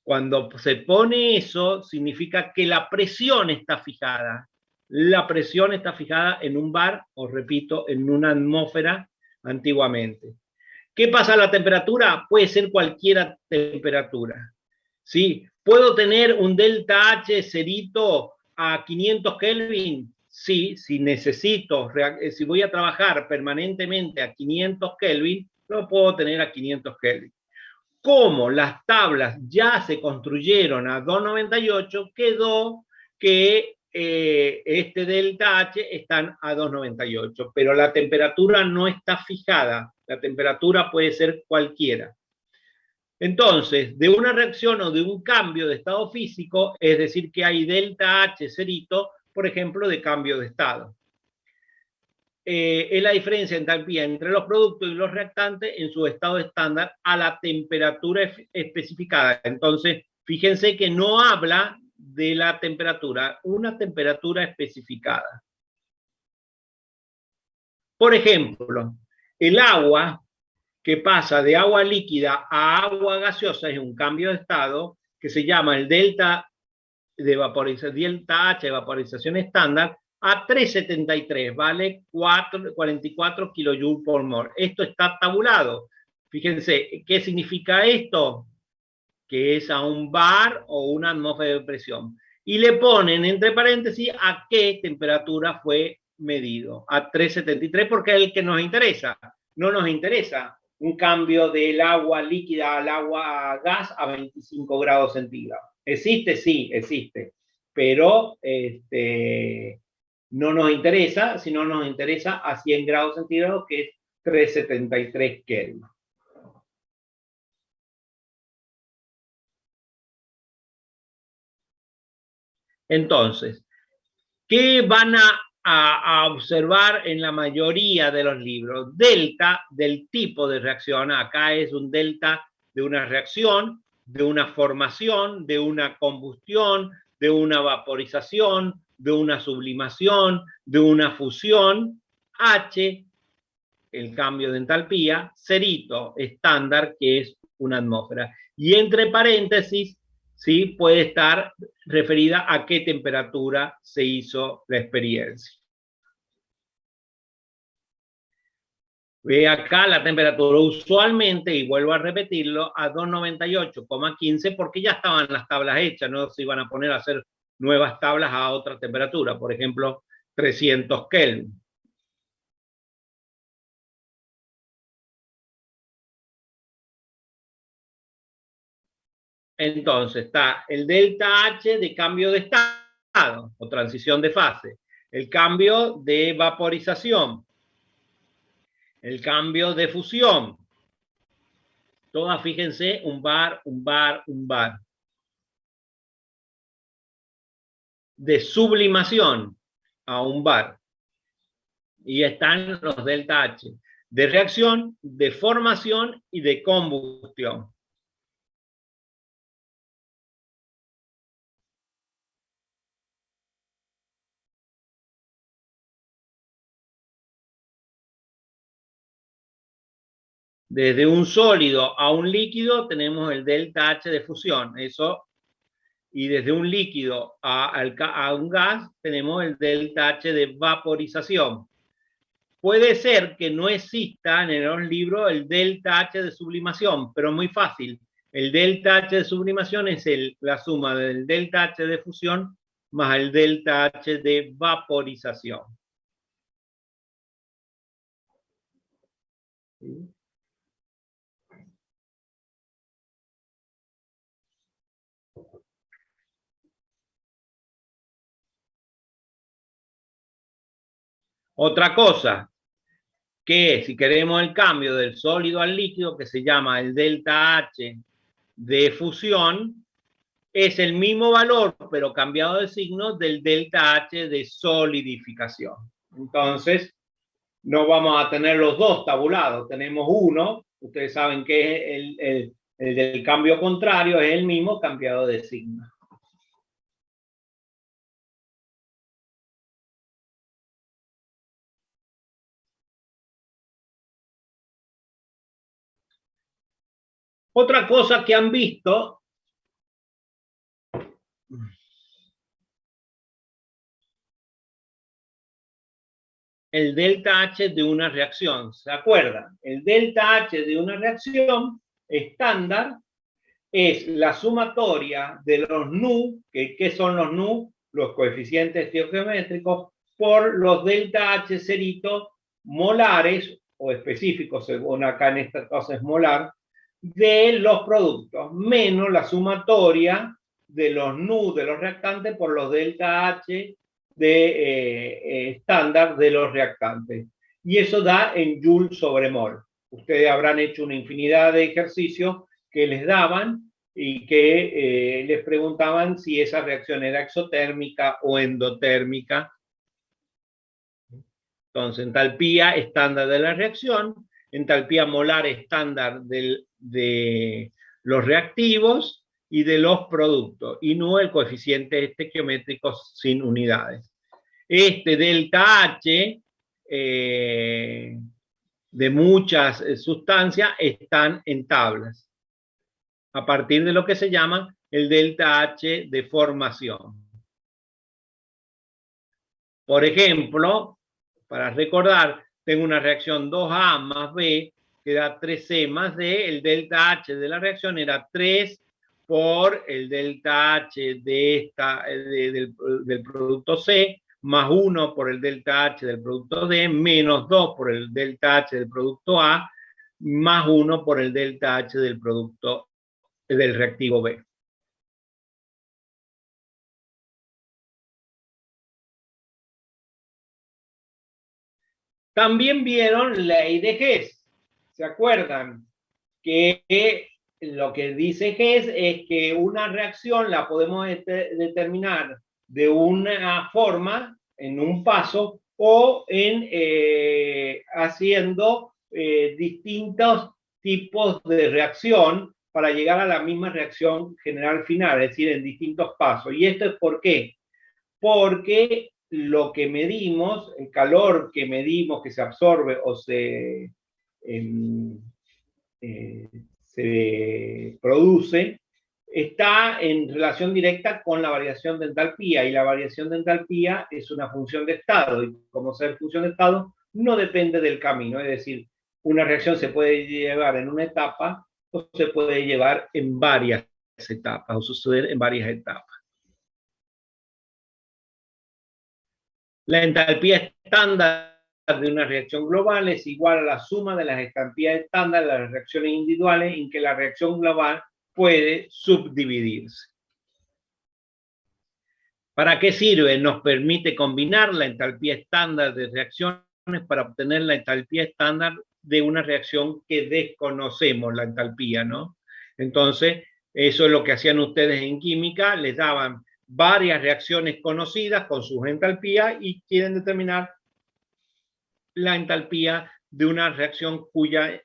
[SPEAKER 1] Cuando se pone eso, significa que la presión está fijada. La presión está fijada en un bar, o repito, en una atmósfera antiguamente. ¿Qué pasa a la temperatura? Puede ser cualquier temperatura. ¿Sí? ¿Puedo tener un delta H cerito a 500 Kelvin? Sí, si necesito, si voy a trabajar permanentemente a 500 Kelvin, lo puedo tener a 500 Kelvin. Como las tablas ya se construyeron a 298, quedó que este delta H están a 298, pero la temperatura no está fijada, la temperatura puede ser cualquiera. Entonces, de una reacción o de un cambio de estado físico, es decir, que hay delta H cerito, por ejemplo, de cambio de estado. Es la diferencia en entalpía entre los productos y los reactantes en su estado estándar a la temperatura especificada. Entonces, fíjense que no habla de la temperatura, una temperatura especificada. Por ejemplo, el agua que pasa de agua líquida a agua gaseosa es un cambio de estado que se llama el delta de vaporización, delta H de vaporización estándar, a 373, vale 44 kJ por mol. Esto está tabulado. Fíjense, ¿qué significa esto? Que es a un bar o una atmósfera de presión. Y le ponen entre paréntesis a qué temperatura fue medido. A 373 porque es el que nos interesa. No nos interesa un cambio del agua líquida al agua a gas a 25 grados centígrados. ¿Existe? Sí, existe. Pero no nos interesa, sino nos interesa a 100 grados centígrados, que es 373 Kelvin. Entonces, ¿qué van a observar en la mayoría de los libros? Delta del tipo de reacción. Acá es un delta de una reacción, de una formación, de una combustión, de una vaporización, de una sublimación, de una fusión. H, el cambio de entalpía. Cerito, estándar, que es una atmósfera. Y entre paréntesis, ¿sí?, puede estar referida a qué temperatura se hizo la experiencia. Ve acá la temperatura usualmente, y vuelvo a repetirlo, a 298,15, porque ya estaban las tablas hechas, no se iban a poner a hacer nuevas tablas a otra temperatura, por ejemplo, 300 Kelvin. Entonces está el delta H de cambio de estado o transición de fase, el cambio de vaporización, el cambio de fusión. Todas, fíjense, un bar, un bar, un bar. De sublimación a un bar. Y están los delta H de reacción, de formación y de combustión. Desde un sólido a un líquido tenemos el delta H de fusión, eso, y desde un líquido a un gas tenemos el delta H de vaporización. Puede ser que no exista en los libros el delta H de sublimación, pero muy fácil. El delta H de sublimación es la suma del delta H de fusión más el delta H de vaporización. ¿Sí? Otra cosa, que si queremos el cambio del sólido al líquido, que se llama el delta H de fusión, es el mismo valor, pero cambiado de signo, del delta H de solidificación. Entonces, no vamos a tener los dos tabulados, tenemos uno, ustedes saben que es el del cambio contrario, es el mismo cambiado de signo. Otra cosa que han visto, el delta H de una reacción. ¿Se acuerdan? El delta H de una reacción estándar es la sumatoria de los nu, ¿qué son los nu? Los coeficientes estequiométricos, por los delta H cerito molares o específicos, según acá en esta cosa es molar, de los productos, menos la sumatoria de los nu de los reactantes por los delta H de estándar de los reactantes. Y eso da en Joule sobre mol. Ustedes habrán hecho una infinidad de ejercicios que les daban y que les preguntaban si esa reacción era exotérmica o endotérmica. Entonces, entalpía estándar de la reacción, entalpía molar estándar de los reactivos y de los productos, y no el coeficiente estequiométrico sin unidades. Este delta H de muchas sustancias están en tablas, a partir de lo que se llama el delta H de formación. Por ejemplo, para recordar, tengo una reacción 2A más B que da 3C más D, el delta H de la reacción era 3 por el delta H de del producto C, más 1 por el delta H del producto D, menos 2 por el delta H del producto A, más 1 por el delta H del producto del reactivo B. También vieron ley de Hess. ¿Se acuerdan? Que lo que dice Hess es que una reacción la podemos determinar de una forma, en un paso, o en haciendo distintos tipos de reacción para llegar a la misma reacción general final, es decir, en distintos pasos. ¿Y esto es por qué? Porque lo que medimos, el calor que medimos que se absorbe o se produce, está en relación directa con la variación de entalpía, y la variación de entalpía es una función de estado, y como ser función de estado, no depende del camino, es decir, una reacción se puede llevar en una etapa o se puede llevar en varias etapas o suceder en varias etapas. La entalpía estándar de una reacción global es igual a la suma de las entalpías estándar de las reacciones individuales en que la reacción global puede subdividirse. ¿Para qué sirve? Nos permite combinar la entalpía estándar de reacciones para obtener la entalpía estándar de una reacción que desconocemos, la entalpía, ¿no? Entonces, eso es lo que hacían ustedes en química, les daban varias reacciones conocidas con sus entalpías y quieren determinar la entalpía de una reacción cuya,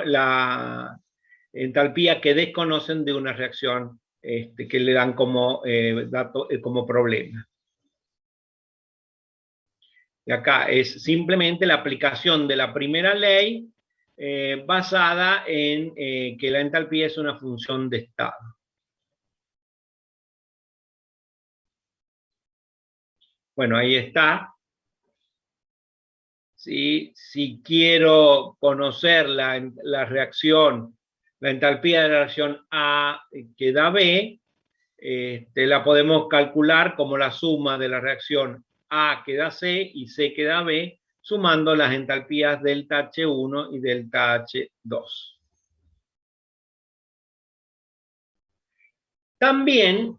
[SPEAKER 1] la entalpía que desconocen de una reacción que le dan como dato, como problema. Y acá es simplemente la aplicación de la primera ley basada en que la entalpía es una función de estado. Bueno, ahí está. ¿Sí? Si quiero conocer la reacción, la entalpía de la reacción A que da B, la podemos calcular como la suma de la reacción A que da C y C que da B, sumando las entalpías delta H1 y delta H2. También,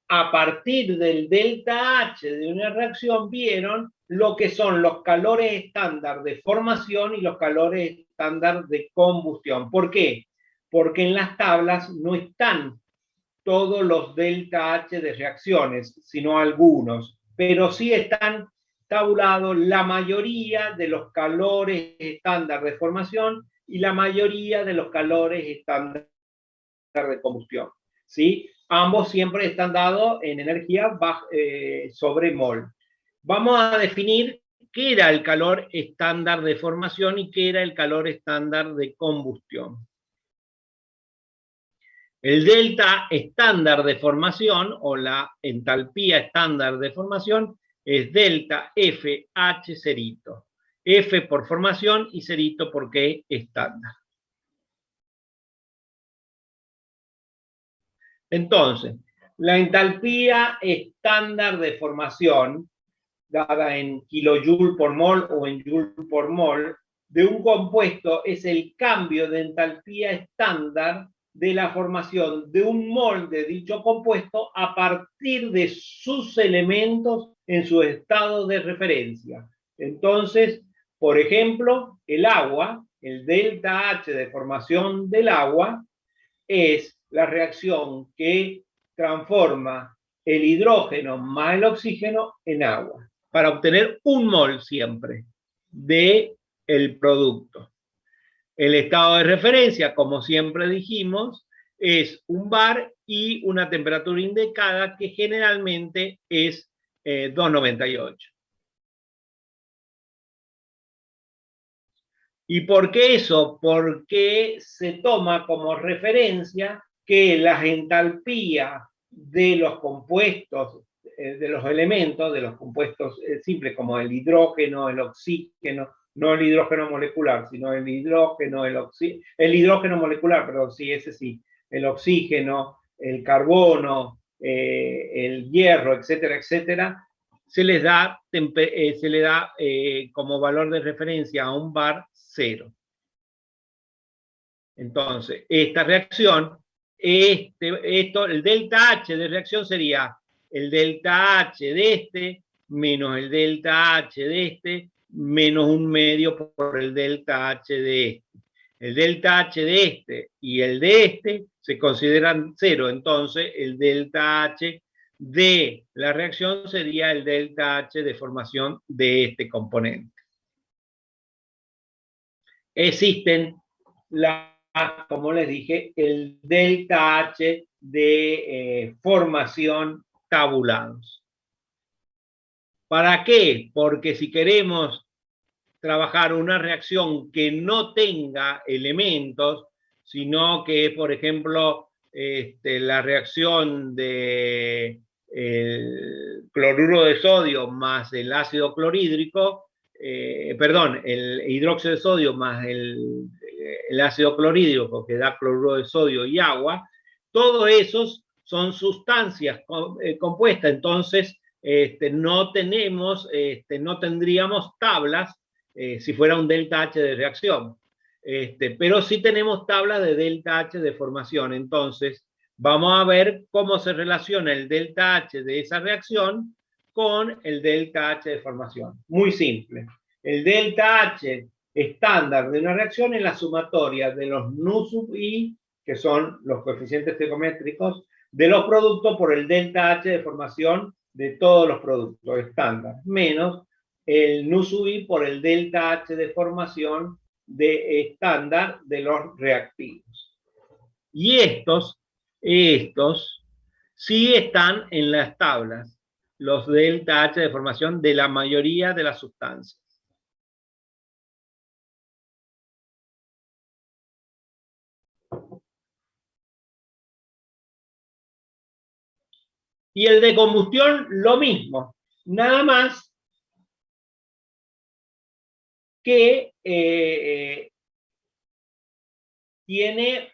[SPEAKER 1] a partir del delta H de una reacción, vieron lo que son los calores estándar de formación y los calores estándar de combustión. ¿Por qué? Porque en las tablas no están todos los delta H de reacciones, sino algunos, pero sí están tabulados la mayoría de los calores estándar de formación y la mayoría de los calores estándar de combustión, ¿sí? Ambos siempre están dados en energía sobre mol. Vamos a definir qué era el calor estándar de formación y qué era el calor estándar de combustión. El delta estándar de formación o la entalpía estándar de formación es delta FH cerito. F por formación y cerito porque es estándar. Entonces, la entalpía estándar de formación, dada en kilojoule por mol o en joule por mol, de un compuesto es el cambio de entalpía estándar de la formación de un mol de dicho compuesto a partir de sus elementos en su estado de referencia. Entonces, por ejemplo, el agua, el delta H de formación del agua, es la reacción que transforma el hidrógeno más el oxígeno en agua, para obtener un mol siempre de el producto. El estado de referencia, como siempre dijimos, es un bar y una temperatura indicada que generalmente es 298. ¿Y por qué eso? Porque se toma como referencia que las entalpías de los compuestos, de los elementos, de los compuestos simples como el hidrógeno, el oxígeno, no el hidrógeno molecular, sino el hidrógeno, el hidrógeno molecular, perdón, sí, ese sí, el oxígeno, el carbono, el hierro, etcétera, etcétera, se le da como valor de referencia a un bar 0. Entonces, esta reacción, el delta H de reacción sería el delta H de este menos el delta H de este menos 1/2 por el delta H de este. El delta H de este y el de este se consideran 0, entonces el delta H de la reacción sería el delta H de formación de este componente. Existen, como les dije, el delta H de formación tabulados. ¿Para qué? Porque si queremos trabajar una reacción que no tenga elementos, sino que, por ejemplo, la reacción de el cloruro de sodio más el ácido clorhídrico, perdón, el hidróxido de sodio más el ácido clorhídrico que da cloruro de sodio y agua, todos esos son sustancias compuestas, entonces no tendríamos tablas si fuera un delta H de reacción. Pero sí tenemos tablas de delta H de formación. Entonces, vamos a ver cómo se relaciona el delta H de esa reacción con el delta H de formación. Muy simple. El delta H estándar de una reacción es la sumatoria de los nu sub i, que son los coeficientes estequiométricos, de los productos por el delta H de formación de todos los productos estándar, menos el nu sub i por el delta H de formación de estándar de los reactivos. Y estos sí están en las tablas, los delta H de formación de la mayoría de las sustancias. Y el de combustión, lo mismo. Nada más que tiene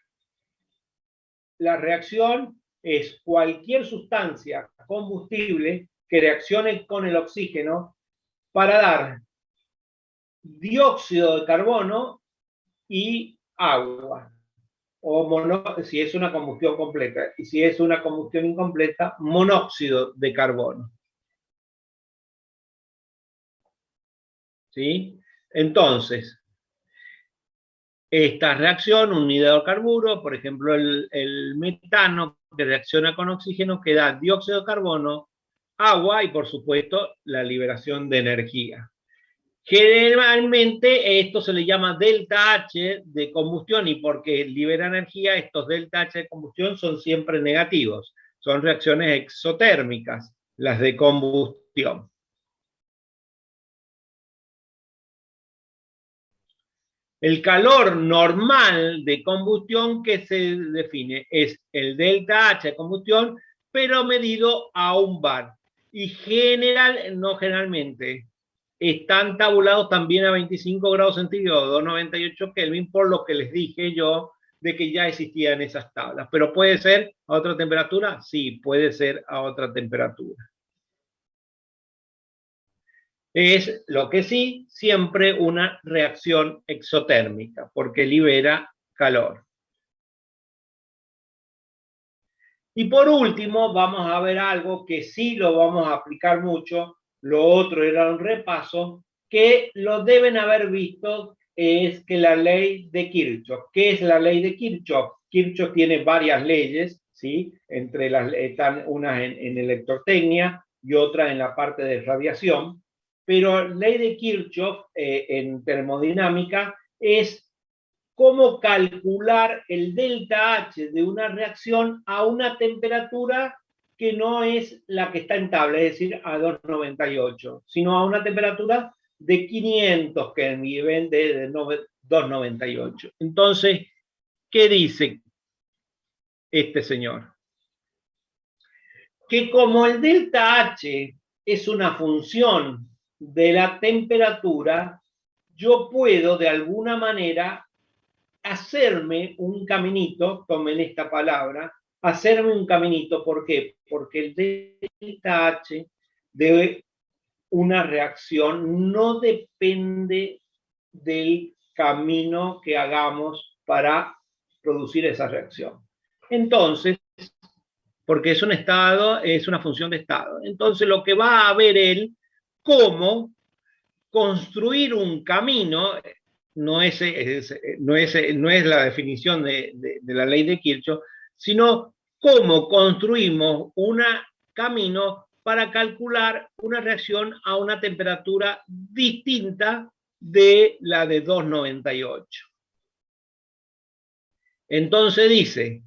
[SPEAKER 1] la reacción, es cualquier sustancia combustible que reaccione con el oxígeno para dar dióxido de carbono y agua. O si es una combustión completa. Y si es una combustión incompleta, monóxido de carbono. ¿Sí? Entonces, esta reacción, un hidrocarburo, por ejemplo, el metano que reacciona con oxígeno, que da dióxido de carbono, agua y, por supuesto, la liberación de energía. Generalmente esto se le llama delta H de combustión y porque libera energía, estos delta H de combustión son siempre negativos. Son reacciones exotérmicas, las de combustión. El calor normal de combustión que se define es el delta H de combustión, pero medido a un bar. Y no generalmente, están tabulados también a 25 grados centígrados, 298 Kelvin, por lo que les dije yo de que ya existían esas tablas. ¿Pero puede ser a otra temperatura? Sí, puede ser a otra temperatura. Es lo que sí, siempre una reacción exotérmica, porque libera calor. Y por último, vamos a ver algo que sí lo vamos a aplicar mucho, lo otro era un repaso, que lo deben haber visto, es que la ley de Kirchhoff. ¿Qué es la ley de Kirchhoff? Kirchhoff tiene varias leyes, ¿sí? Entre las están unas en electrotecnia y otras en la parte de radiación. Pero la ley de Kirchhoff en termodinámica es cómo calcular el delta H de una reacción a una temperatura que no es la que está en tabla, es decir, a 298, sino a una temperatura de 500 Kelvin de 298. Entonces, ¿qué dice este señor? Que como el delta H es una función de la temperatura, yo puedo de alguna manera hacerme un caminito, tomen esta palabra, hacerme un caminito, ¿por qué? Porque el delta H de una reacción no depende del camino que hagamos para producir esa reacción. Entonces, porque es un estado, es una función de estado. Entonces, lo que va a ver él, cómo construir un camino, no es la definición de la ley de Kirchhoff, sino cómo construimos un camino para calcular una reacción a una temperatura distinta de la de 298. Entonces dice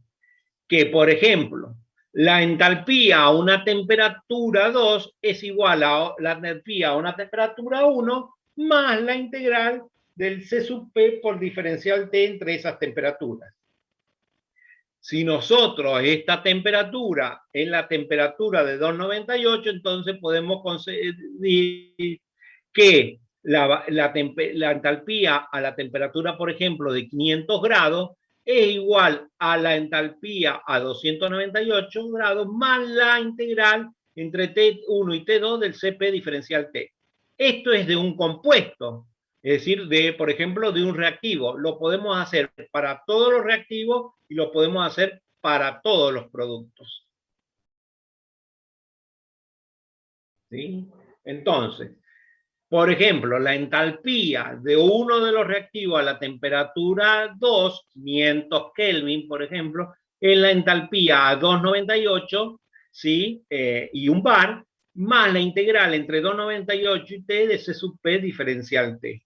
[SPEAKER 1] que, por ejemplo, la entalpía a una temperatura 2 es igual a la entalpía a una temperatura 1 más la integral del C sub P por diferencial T entre esas temperaturas. Si nosotros esta temperatura es la temperatura de 298, entonces podemos conseguir que la entalpía a la temperatura, por ejemplo, de 500 grados es igual a la entalpía a 298 grados más la integral entre T1 y T2 del Cp diferencial T. Esto es de un compuesto, es decir, por ejemplo, de un reactivo. Lo podemos hacer para todos los reactivos y lo podemos hacer para todos los productos. ¿Sí? Entonces, por ejemplo, la entalpía de uno de los reactivos a la temperatura 2, 500 Kelvin, por ejemplo, es la entalpía a 298, ¿sí? Y un bar, más la integral entre 298 y T de C sub P diferencial T.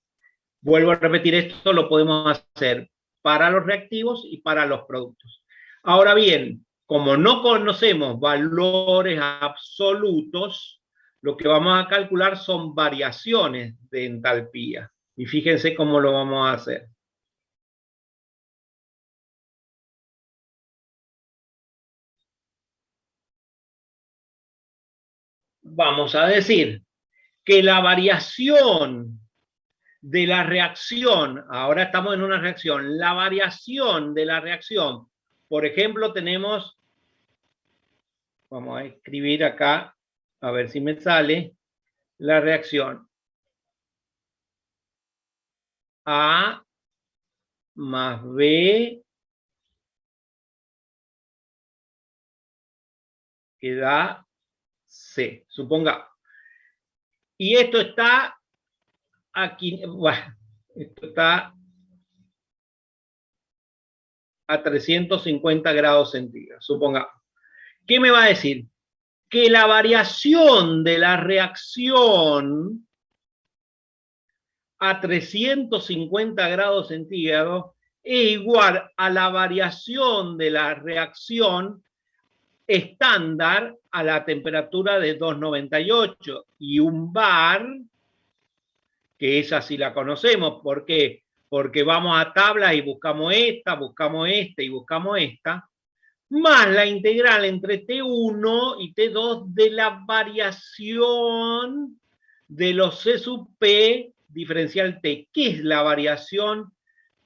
[SPEAKER 1] Vuelvo a repetir, esto lo podemos hacer para los reactivos y para los productos. Ahora bien, como no conocemos valores absolutos, lo que vamos a calcular son variaciones de entalpía. Y fíjense cómo lo vamos a hacer. Vamos a decir que la variación de la reacción, ahora estamos en una reacción, la variación de la reacción, por ejemplo, tenemos, vamos a escribir acá, a ver si me sale, la reacción A más B que da C, suponga. Y esto está aquí, bueno, esto está a 350 grados centígrados, supongamos. ¿Qué me va a decir? Que la variación de la reacción a 350 grados centígrados es igual a la variación de la reacción estándar a la temperatura de 298 y un bar, que esa sí la conocemos. ¿Por qué? Porque vamos a tablas y buscamos esta y buscamos esta, más la integral entre T1 y T2 de la variación de los C sub P diferencial T. ¿Qué es la variación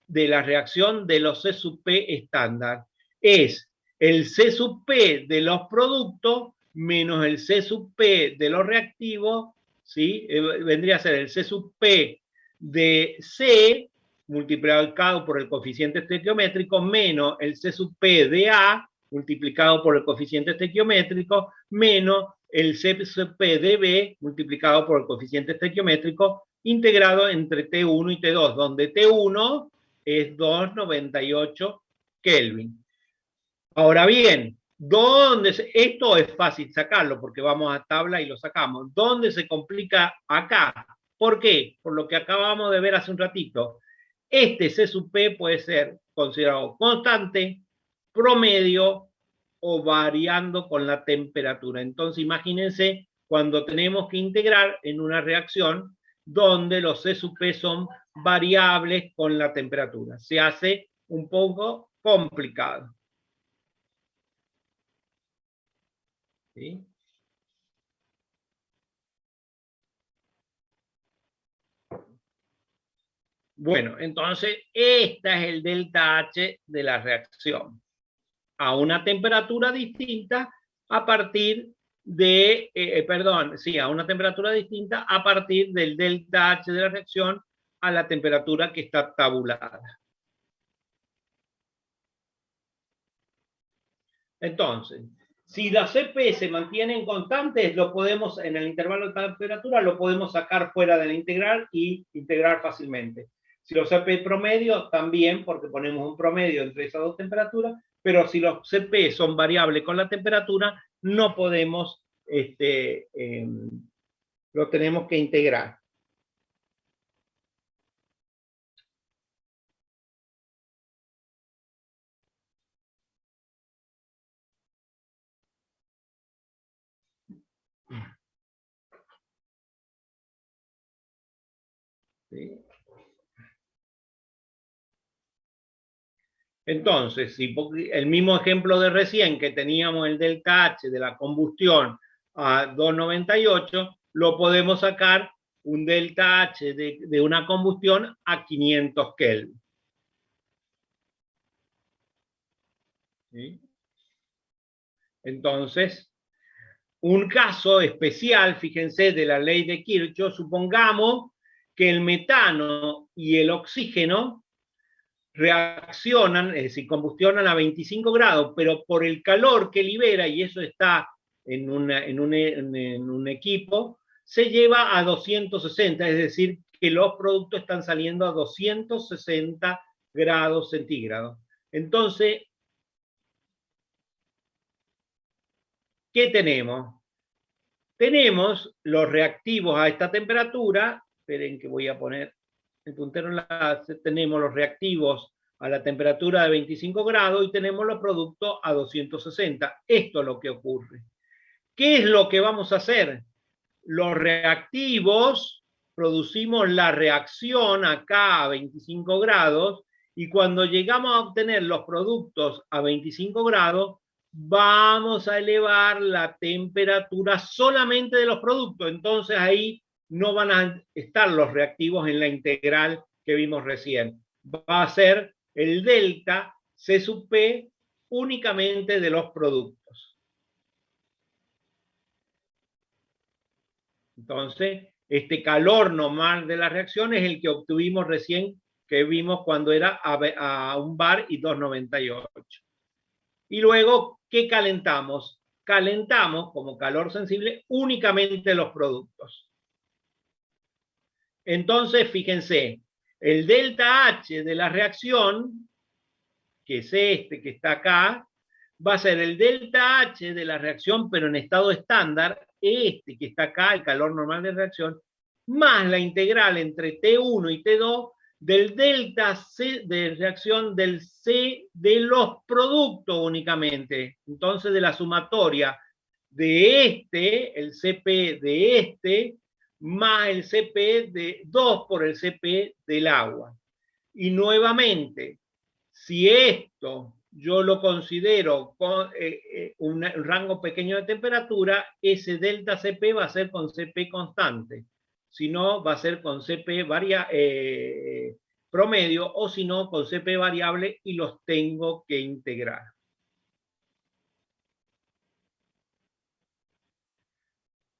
[SPEAKER 1] de la reacción de los C sub P estándar? Es el C sub P de los productos menos el C sub P de los reactivos, ¿sí? Vendría a ser el C sub P de C multiplicado por el coeficiente estequiométrico menos el C sub P de A multiplicado por el coeficiente estequiométrico menos el C sub P de B multiplicado por el coeficiente estequiométrico integrado entre T1 y T2, donde T1 es 298 Kelvin. Ahora bien, esto es fácil sacarlo porque vamos a tabla y lo sacamos. ¿Dónde se complica acá? ¿Por qué? Por lo que acabamos de ver hace un ratito. Este C sub P puede ser considerado constante, promedio o variando con la temperatura. Entonces, imagínense cuando tenemos que integrar en una reacción donde los C sub P son variables con la temperatura. Se hace un poco complicado. ¿Sí? Bueno, entonces, este es el delta H de la reacción a una temperatura distinta a partir perdón, sí, a una temperatura distinta a partir del delta H de la reacción a la temperatura que está tabulada. Entonces, si las CP se mantienen constantes, lo podemos, en el intervalo de temperatura, lo podemos sacar fuera de la integral y integrar fácilmente. Si los CP promedio, también, porque ponemos un promedio entre esas dos temperaturas, pero si los CP son variables con la temperatura, no podemos, lo tenemos que integrar. ¿Sí? Entonces, si el mismo ejemplo de recién que teníamos el delta H de la combustión a 298, lo podemos sacar un delta H de una combustión a 500 Kelvin. ¿Sí? Entonces, un caso especial, fíjense, de la ley de Kirchhoff, supongamos que el metano y el oxígeno reaccionan, es decir, combustionan a 25 grados, pero por el calor que libera, y eso está en un equipo, se lleva a 260, es decir, que los productos están saliendo a 260 grados centígrados. Entonces, ¿qué tenemos? Tenemos los reactivos a esta temperatura, esperen que voy a poner el puntero en la, tenemos los reactivos a la temperatura de 25 grados y tenemos los productos a 260. Esto es lo que ocurre. ¿Qué es lo que vamos a hacer? Los reactivos, producimos la reacción acá a 25 grados y cuando llegamos a obtener los productos a 25 grados, vamos a elevar la temperatura solamente de los productos. Entonces ahí no van a estar los reactivos en la integral que vimos recién. Va a ser el delta C sub P únicamente de los productos. Entonces, este calor normal de la reacción es el que obtuvimos recién, que vimos cuando era a 1 bar y 298. Y luego, ¿qué calentamos? Calentamos como calor sensible únicamente los productos. Entonces, fíjense, el delta H de la reacción, que es este que está acá, va a ser el delta H de la reacción, pero en estado estándar, este que está acá, el calor normal de reacción, más la integral entre T1 y T2 del delta C de reacción del C de los productos únicamente. Entonces, de la sumatoria de este, el CP de este, más el CP de 2 por el CP del agua. Y nuevamente, si esto yo lo considero con un rango pequeño de temperatura, ese delta CP va a ser con CP constante. Si no, va a ser con CP promedio, o si no, con CP variable, y los tengo que integrar.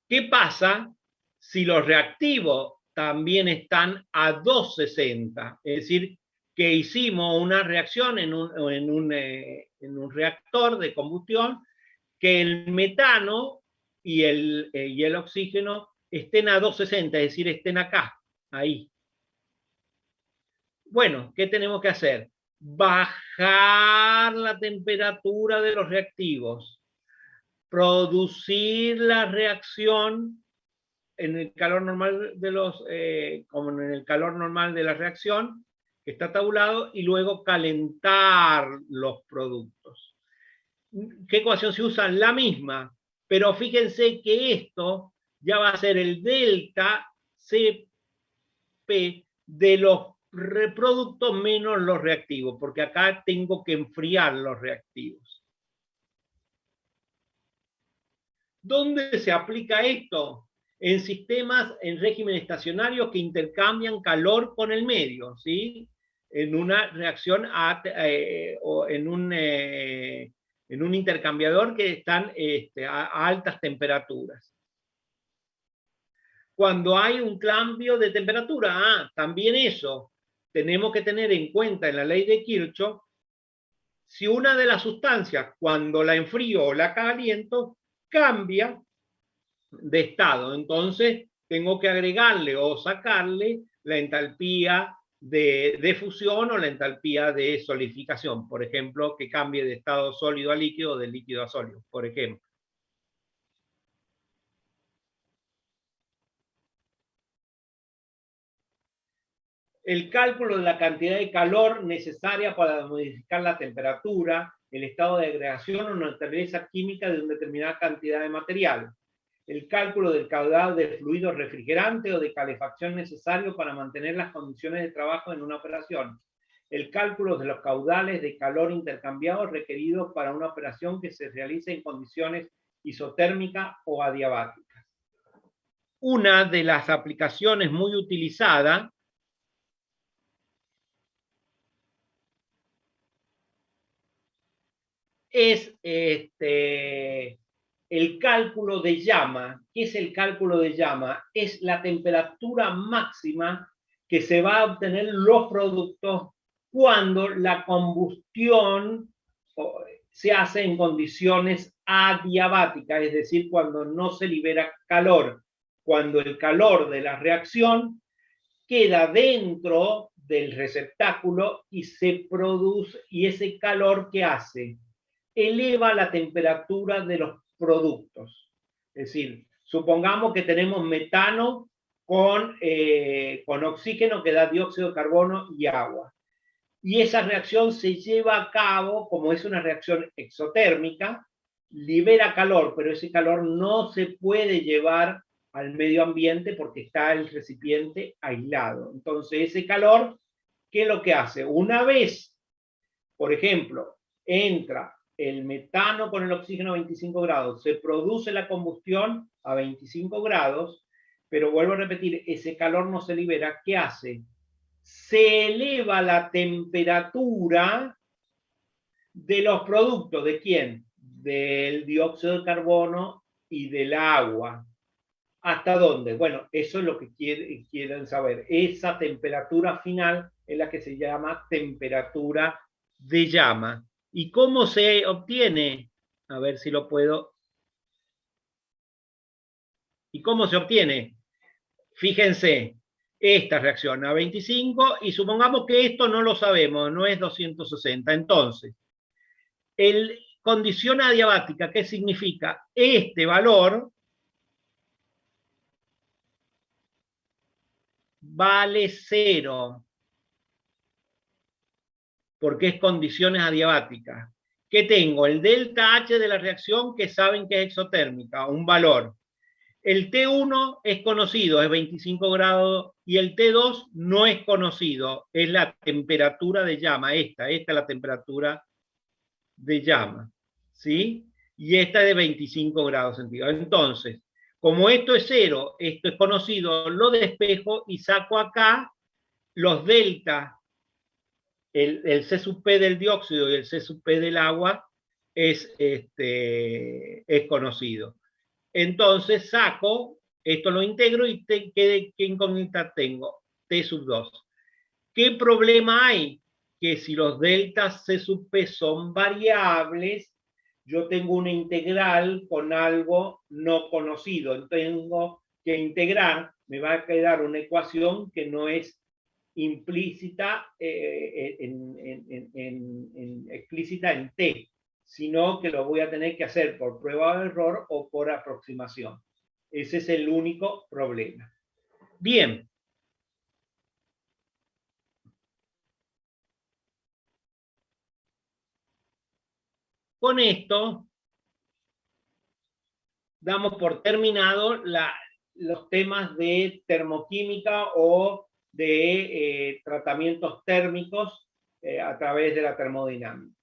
[SPEAKER 1] ¿Qué pasa si los reactivos también están a 260? Es decir, que hicimos una reacción en un reactor de combustión, que el metano y el oxígeno estén a 260, es decir, estén acá, ahí. Bueno, ¿qué tenemos que hacer? Bajar la temperatura de los reactivos, producir la reacción en el calor normal de los, como en el calor normal de la reacción, que está tabulado, y luego calentar los productos. ¿Qué ecuación se usa? La misma, pero fíjense que esto ya va a ser el delta CP de los productos menos los reactivos, porque acá tengo que enfriar los reactivos. ¿Dónde se aplica esto? En sistemas, en régimen estacionario que intercambian calor con el medio, ¿sí? En una reacción o en en un intercambiador que están a altas temperaturas. Cuando hay un cambio de temperatura, también eso, tenemos que tener en cuenta en la ley de Kirchhoff, si una de las sustancias, cuando la enfrío o la caliento, cambia de estado. Entonces, tengo que agregarle o sacarle la entalpía de fusión o la entalpía de solidificación. Por ejemplo, que cambie de estado sólido a líquido o de líquido a sólido, por ejemplo. El cálculo de la cantidad de calor necesaria para modificar la temperatura, el estado de agregación o naturaleza química de una determinada cantidad de material. El cálculo del caudal de fluido refrigerante o de calefacción necesario para mantener las condiciones de trabajo en una operación. El cálculo de los caudales de calor intercambiados requeridos para una operación que se realice en condiciones isotérmicas o adiabáticas. Una de las aplicaciones muy utilizadas es el cálculo de llama. ¿Qué es el cálculo de llama? Es la temperatura máxima que se va a obtener los productos cuando la combustión se hace en condiciones adiabáticas, es decir, cuando no se libera calor, cuando el calor de la reacción queda dentro del receptáculo y se produce, y ese calor que hace eleva la temperatura de los productos. Es decir, supongamos que tenemos metano con oxígeno que da dióxido de carbono y agua. Y esa reacción se lleva a cabo, como es una reacción exotérmica, libera calor, pero ese calor no se puede llevar al medio ambiente porque está el recipiente aislado. Entonces, ese calor, ¿qué es lo que hace? Una vez, por ejemplo, entra el metano con el oxígeno a 25 grados, se produce la combustión a 25 grados, pero vuelvo a repetir, ese calor no se libera. ¿Qué hace? Se eleva la temperatura de los productos. ¿De quién? Del dióxido de carbono y del agua. ¿Hasta dónde? Bueno, eso es lo que quieren saber. Esa temperatura final es la que se llama temperatura de llama. ¿Y cómo se obtiene? A ver si lo puedo. ¿Y cómo se obtiene? Fíjense, esta reacción a 25 y supongamos que esto no lo sabemos, no es 260. Entonces, condición adiabática, ¿qué significa? Este valor vale 0, porque es condiciones adiabáticas. ¿Qué tengo? El delta H de la reacción, que saben que es exotérmica, un valor. El T1 es conocido, es 25 grados, y el T2 no es conocido, es la temperatura de llama, esta es la temperatura de llama, ¿sí? Y esta es de 25 grados centígrados. Entonces, como esto es 0, esto es conocido, lo despejo y saco acá los delta, el C sub P del dióxido y el C sub P del agua es conocido. Entonces saco, esto lo integro y ¿qué incógnita tengo? T sub 2. ¿Qué problema hay? Que si los deltas C sub P son variables, yo tengo una integral con algo no conocido. Tengo que integrar, me va a quedar una ecuación que no es implícita, explícita en T, sino que lo voy a tener que hacer por prueba de error o por aproximación. Ese es el único problema. Bien. Con esto damos por terminado los temas de termoquímica o de tratamientos térmicos a través de la termodinámica.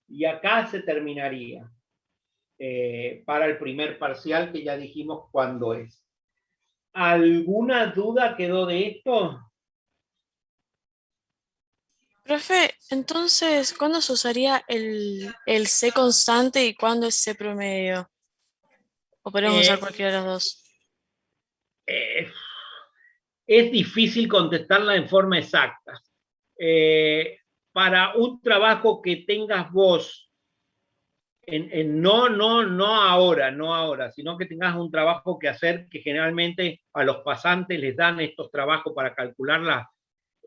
[SPEAKER 1] Y acá se terminaría para el primer parcial, que ya dijimos cuándo es. ¿Alguna duda quedó de esto?
[SPEAKER 4] Profe, entonces, ¿cuándo se usaría el C constante y cuándo es C promedio? ¿O podemos usar
[SPEAKER 1] Eh,
[SPEAKER 4] cualquiera de los dos?
[SPEAKER 1] eh, es difícil contestarla en forma exacta. Para un trabajo que tengas vos, no ahora, sino que tengas un trabajo que hacer, que generalmente a los pasantes les dan estos trabajos para calcular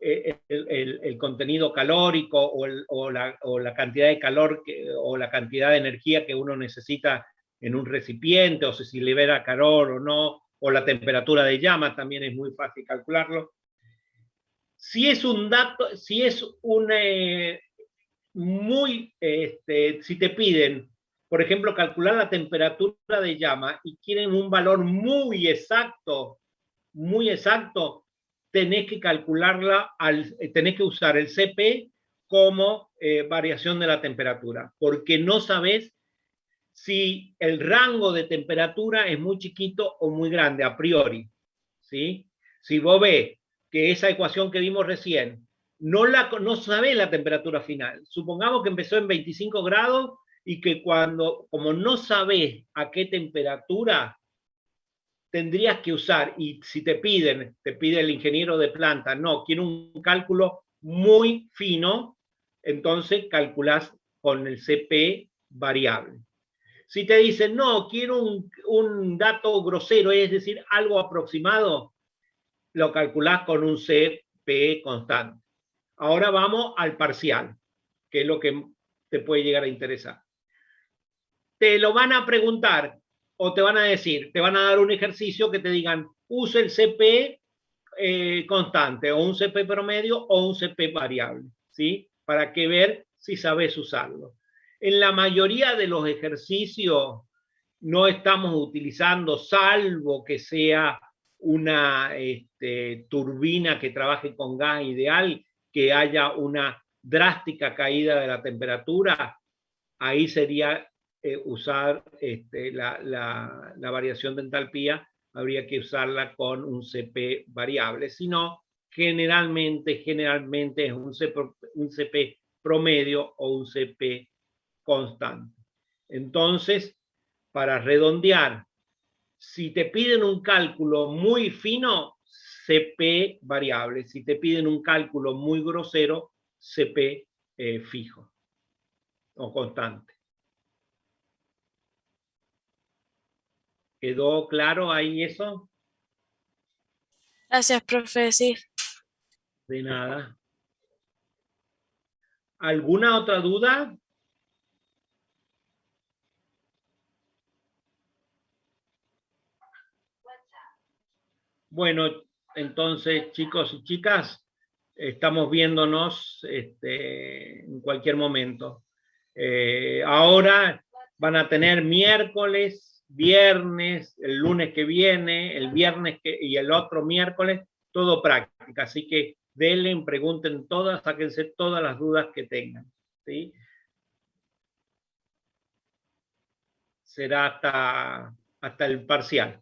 [SPEAKER 1] el contenido calórico o la cantidad de calor o la cantidad de energía que uno necesita en un recipiente, o si libera calor o no, o la temperatura de llama, también es muy fácil calcularlo. Si es un dato, si es un si te piden, por ejemplo, calcular la temperatura de llama y quieren un valor muy exacto, tenés que calcularla, tenés que usar el CP como variación de la temperatura, porque no sabés si el rango de temperatura es muy chiquito o muy grande a priori, ¿sí? Si vos ves que esa ecuación que vimos recién no sabés la temperatura final, supongamos que empezó en 25 grados y que como no sabés a qué temperatura, tendrías que usar, y si te pide el ingeniero de planta, no, quiere un cálculo muy fino, entonces calculás con el CP variable. Si te dicen, no, quiero un dato grosero, es decir, algo aproximado, lo calculás con un CP constante. Ahora vamos al parcial, que es lo que te puede llegar a interesar. Te lo van a preguntar o te van a decir, te van a dar un ejercicio que te digan, use el CP constante o un CP promedio o un CP variable, ¿sí? Para que ver si sabes usarlo. En la mayoría de los ejercicios no estamos utilizando, salvo que sea una turbina que trabaje con gas ideal, que haya una drástica caída de la temperatura, ahí sería usar la variación de entalpía, habría que usarla con un CP variable. Si no, generalmente es un CP promedio o un CP constante. Entonces, para redondear, si te piden un cálculo muy fino, CP variable. Si te piden un cálculo muy grosero, CP fijo o constante. ¿Quedó claro ahí eso?
[SPEAKER 4] Gracias, profe, sí.
[SPEAKER 1] De nada. ¿Alguna otra duda? Bueno, entonces, chicos y chicas, estamos viéndonos en cualquier momento. Ahora van a tener miércoles, viernes, el lunes que viene, el viernes y el otro miércoles, todo práctica. Así que denle, pregunten todas, sáquense todas las dudas que tengan, ¿sí? Será hasta el parcial.